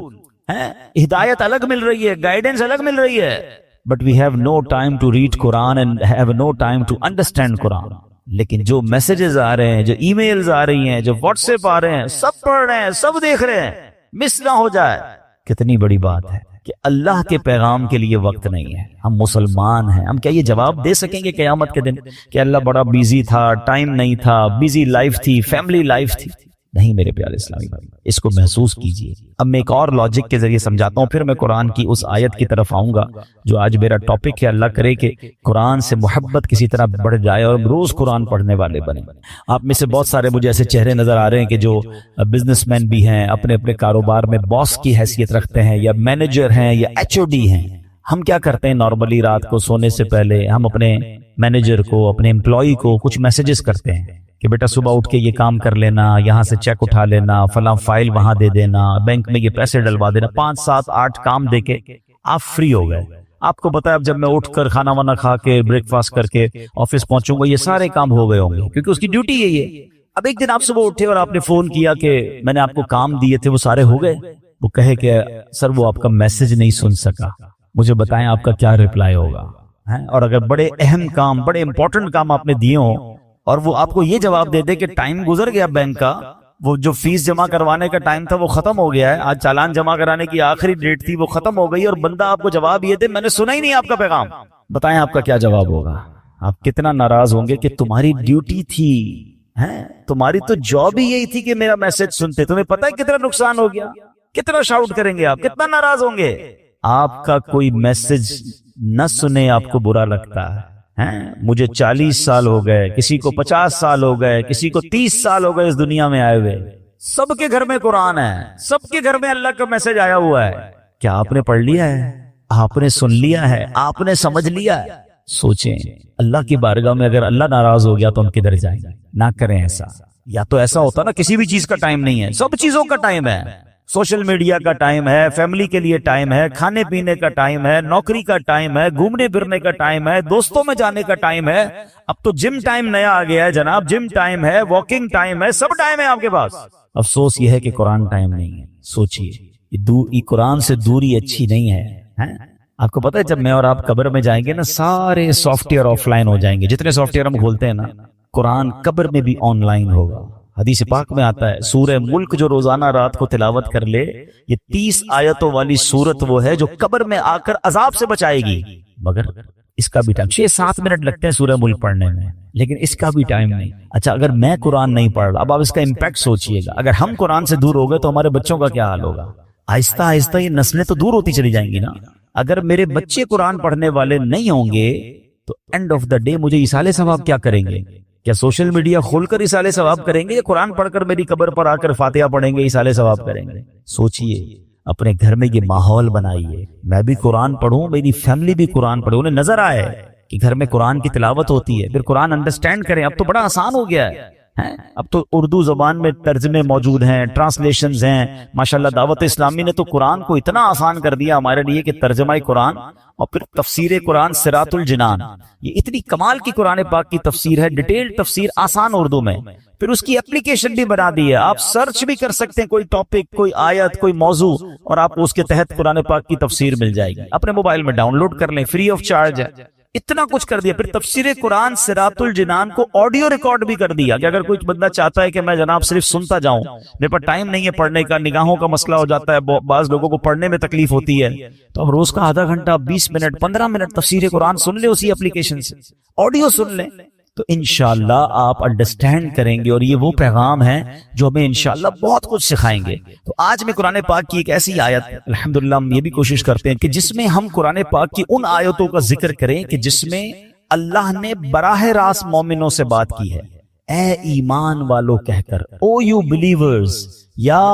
Speaker 2: ہے، ہدایت الگ مل رہی ہے، گائیڈنس الگ مل رہی ہے، but we have no time to read Quran and have no time to understand Quran. لیکن جو میسجز آ رہے ہیں، جو ای میلز آ رہی ہیں، جو واٹس ایپ آ رہے ہیں، سب پڑھ رہے ہیں، سب دیکھ رہے ہیں، مس نہ ہو جائے۔ کتنی بڑی بات ہے کہ اللہ کے پیغام کے لیے وقت نہیں ہے، ہم مسلمان ہیں، ہم کیا یہ جواب دے سکیں گے قیامت کے دن کہ اللہ بڑا بیزی تھا، ٹائم نہیں تھا، بیزی لائف تھی، فیملی لائف تھی؟ نہیں میرے پیارے اسلامی بھائی، اس کو محسوس کیجئے۔ اب میں ایک اور لاجک کے ذریعے سمجھاتا ہوں، پھر میں قرآن کی اس آیت کی طرف آؤں گا جو آج میرا ٹاپک ہے۔ اللہ کرے کہ قرآن سے محبت کسی طرح بڑھ جائے اور روز قرآن پڑھنے والے بنے۔ آپ میں سے بہت سارے مجھے ایسے چہرے نظر آ رہے ہیں کہ جو بزنس مین بھی ہیں، اپنے اپنے کاروبار میں باس کی حیثیت رکھتے ہیں، یا مینیجر ہیں، یا HOD ہیں۔ ہم کیا کرتے ہیں نارملی رات کو سونے سے پہلے ہم اپنے مینیجر کو، اپنے امپلائی کو کچھ میسیجز کرتے ہیں کہ بیٹا صبح اٹھ کے یہ کام کر لینا، یہاں سے چیک اٹھا لینا، فلاں فائل وہاں دے دینا، بینک میں یہ پیسے ڈلوا دینا، 5 7 8 کام دے کے آپ فری ہو گئے۔ آپ کو پتا ہے اب جب میں اٹھ کر کھانا وانا کھا کے بریک فاسٹ کر کے آفس پہنچوں گا یہ سارے کام ہو گئے ہوں گے، کیونکہ اس کی ڈیوٹی یہی ہے۔ اب ایک دن آپ صبح اٹھے اور آپ نے فون کیا کہ میں نے آپ کو کام دیے تھے وہ سارے ہو گئے، وہ کہے کہ سر وہ آپ کا میسج نہیں سن سکا، مجھے بتائیں آپ کا کیا ریپلائی ہوگا؟ اور اگر بڑے اہم کام، بڑے امپورٹنٹ کام آپ نے دیے ہوں اور وہ آپ کو یہ جواب دے دے کہ ٹائم گزر گیا بینک کا، وہ جو فیس جمع کروانے کا ٹائم تھا وہ ختم ہو گیا ہے، آج چالان جمع کرانے کی آخری ڈیٹ تھی وہ ختم ہو گئی، اور بندہ آپ کو جواب یہ دے میں نے سنا ہی نہیں آپ کا پیغام، بتائیں آپ کا کیا جواب ہوگا؟ آپ کتنا ناراض ہوں گے کہ تمہاری ڈیوٹی تھی، تمہاری تو جاب ہی یہی تھی کہ میرا میسج سنتے، تمہیں پتہ ہے کتنا نقصان ہو گیا، کتنا شاؤٹ کریں گے آپ، کتنا ناراض ہوں گے۔ آپ کا کوئی میسج نہ سنے آپ کو برا لگتا ہے۔ مجھے 40 سال ہو گئے، کسی کو 50 سال ہو گئے، کسی کو 30 سال ہو گئے اس دنیا میں آئے ہوئے، سب کے گھر میں قرآن ہے، سب کے گھر میں اللہ کا میسج آیا ہوا ہے، کیا آپ نے پڑھ لیا ہے؟ آپ نے سن لیا ہے؟ آپ نے سمجھ لیا ہے؟ سوچیں اللہ کی بارگاہ میں اگر اللہ ناراض ہو گیا تو ہم کدھر جائیں گے؟ نہ کریں ایسا۔ یا تو ایسا ہوتا نا کسی بھی چیز کا ٹائم نہیں ہے، سب چیزوں کا ٹائم ہے، سوشل میڈیا کا ٹائم ہے، فیملی کے لیے ٹائم ہے، کھانے پینے کا ٹائم ہے، نوکری کا ٹائم ہے، گھومنے پھرنے کا ٹائم ہے، دوستوں میں جانے کا ٹائم ہے، اب تو جم ٹائم نیا آ گیا ہے جناب، جم ٹائم ہے، واکنگ ٹائم ہے، سب ٹائم ہے آپ کے پاس۔ افسوس یہ ہے کہ قرآن ٹائم نہیں ہے۔ سوچئے یہ قرآن سے دوری اچھی نہیں ہے۔ آپ کو پتہ ہے جب میں اور آپ قبر میں جائیں گے نا سارے سافٹ ویئر آف لائن ہو جائیں گے، جتنے سافٹ ویئر ہم کھولتے ہیں نا قرآن قبر میں بھی آن لائن ہوگا۔ حدیث پاک میں آتا ہے سورہ ملک جو روزانہ رات کو تلاوت کر لے، یہ 30 آیتوں والی سورت وہ ہے جو قبر میں آ کر عذاب سے بچائے گی، مگر اس کا بھی ٹائم 6-7 منٹ لگتے ہیں سورہ ملک پڑھنے میں، لیکن اس کا بھی ٹائم نہیں۔ اچھا اگر میں قرآن نہیں پڑھ رہا، اب آپ اس کا امپیکٹ سوچئے گا، اگر ہم قرآن سے دور ہو گئے تو ہمارے بچوں کا کیا حال ہوگا؟ آہستہ آہستہ یہ نسلیں تو دور ہوتی چلی جائیں گی نا۔ اگر میرے بچے قرآن پڑھنے والے نہیں ہوں گے تو اینڈ آف دا ڈے مجھے ایصال ثواب کیا کریں گے؟ کیا سوشل میڈیا کھول کر ایصال ثواب کریں گے، یا قرآن پڑھ کر میری قبر پر آ کر فاتحہ پڑھیں گے ایصال ثواب کریں گے؟ سوچئے، اپنے گھر میں یہ ماحول بنائیے، میں بھی قرآن پڑھوں، میری فیملی بھی قرآن پڑھے، انہیں نظر آئے کہ گھر میں قرآن کی تلاوت ہوتی ہے، پھر قرآن انڈرسٹینڈ کریں۔ اب تو بڑا آسان ہو گیا ہے، ہیں۔ اب تو اردو زبان میں ترجمے موجود ہیں، ٹرانسلیشنز ہیں، ماشاءاللہ دعوت اسلامی نے تو قرآن کو اتنا آسان کر دیا ہمارے لیے کہ ترجمہ قرآن اور پھر تفسیر قرآن صراط الجنان، یہ اتنی کمال کی قرآن پاک کی تفسیر ہے، ڈیٹیل تفسیر آسان اردو میں، پھر اس کی اپلیکیشن بھی بنا دی ہے، آپ سرچ بھی کر سکتے ہیں کوئی ٹاپک، کوئی آیت، کوئی موضوع، اور آپ کو اس کے تحت قرآن پاک کی تفسیر مل جائے گی، اپنے موبائل میں ڈاؤن لوڈ کر لیں، فری آف چارج ہے، اتنا کچھ کر دیا۔ پھر تفسیر قرآن صراط الجنان کو آڈیو ریکارڈ بھی کر دیا کہ اگر کوئی بندہ چاہتا ہے کہ میں جناب صرف سنتا جاؤں، میرے پاس ٹائم نہیں ہے پڑھنے کا، نگاہوں کا مسئلہ ہو جاتا ہے، بعض لوگوں کو پڑھنے میں تکلیف ہوتی ہے، تو اب روز کا آدھا گھنٹہ 20 منٹ 15 منٹ تفسیر قرآن سن لیں اسی اپلیکیشن سے، آڈیو سن لیں، تو انشاءاللہ آپ انڈرسٹینڈ کریں گے، اور یہ وہ پیغام ہے جو ہمیں انشاءاللہ بہت کچھ سکھائیں گے۔ تو آج میں قرآن پاک کی ایک ایسی آیت، الحمدللہ ہم یہ بھی کوشش کرتے ہیں کہ جس میں ہم قرآن پاک کی ان آیتوں کا ذکر کریں کہ جس میں اللہ نے براہ راست مومنوں سے بات کی ہے، اے ایمان والو کہہ کر، او یو بلیورز، یا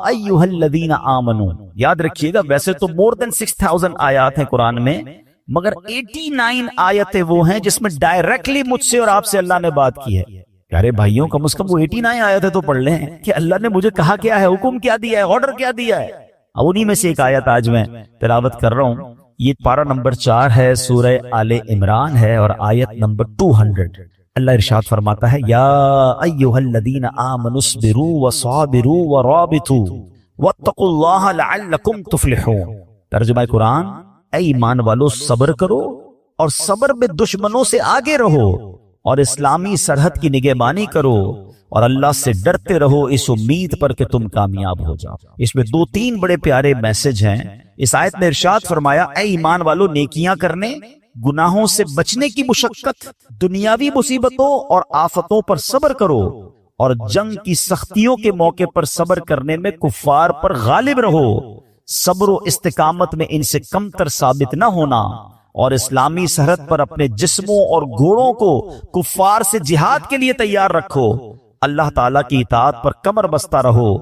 Speaker 2: ایھا الذین آمنو۔ یاد رکھیے گا ویسے تو مور دین 6000 آیات ہیں قرآن میں، مگر 89 آیتیں وہ ہیں جس میں ڈائریکٹلی مجھ سے اور آپ سے اللہ نے بات کی ہے۔ پیارے بھائیوں کم از کم وہ 89 آیتیں تو پڑھ لیں کہ اللہ نے مجھے کہا کیا ہے، حکم کیا دیا ہے، آرڈر کیا دیا ہے۔ اب انہی میں سے ایک آیت آج میں تلاوت کر رہا ہوں، یہ پارہ نمبر 4 ہے، سورہ آل عمران ہے، اور آیت نمبر 200۔ اللہ ارشاد فرماتا ہے، یا ایھا الذین آمنوا اصبروا وصابروا ورابطوا واتقوا اللہ لعلکم تفلحون۔ ترجمہ قرآن، اے ایمان والو صبر کرو اور صبر میں دشمنوں سے آگے رہو، اور اسلامی سرحد کی نگہبانی کرو، اور اللہ سے ڈرتے رہو اس امید پر کہ تم کامیاب ہو جاؤ۔ اس میں 2-3 بڑے پیارے میسج ہیں۔ اس آیت میں ارشاد فرمایا، اے ایمان والو نیکیاں کرنے، گناہوں سے بچنے کی مشقت، دنیاوی مصیبتوں اور آفتوں پر صبر کرو، اور جنگ کی سختیوں کے موقع پر صبر کرنے میں کفار پر غالب رہو، صبر و استقامت میں ان سے کمتر ثابت نہ ہونا، اور اسلامی سرحد پر اپنے جسموں اور گھوڑوں کو کفار سے جہاد کے لیے تیار رکھو، اللہ تعالیٰ کی اطاعت پر کمر بستہ رہو،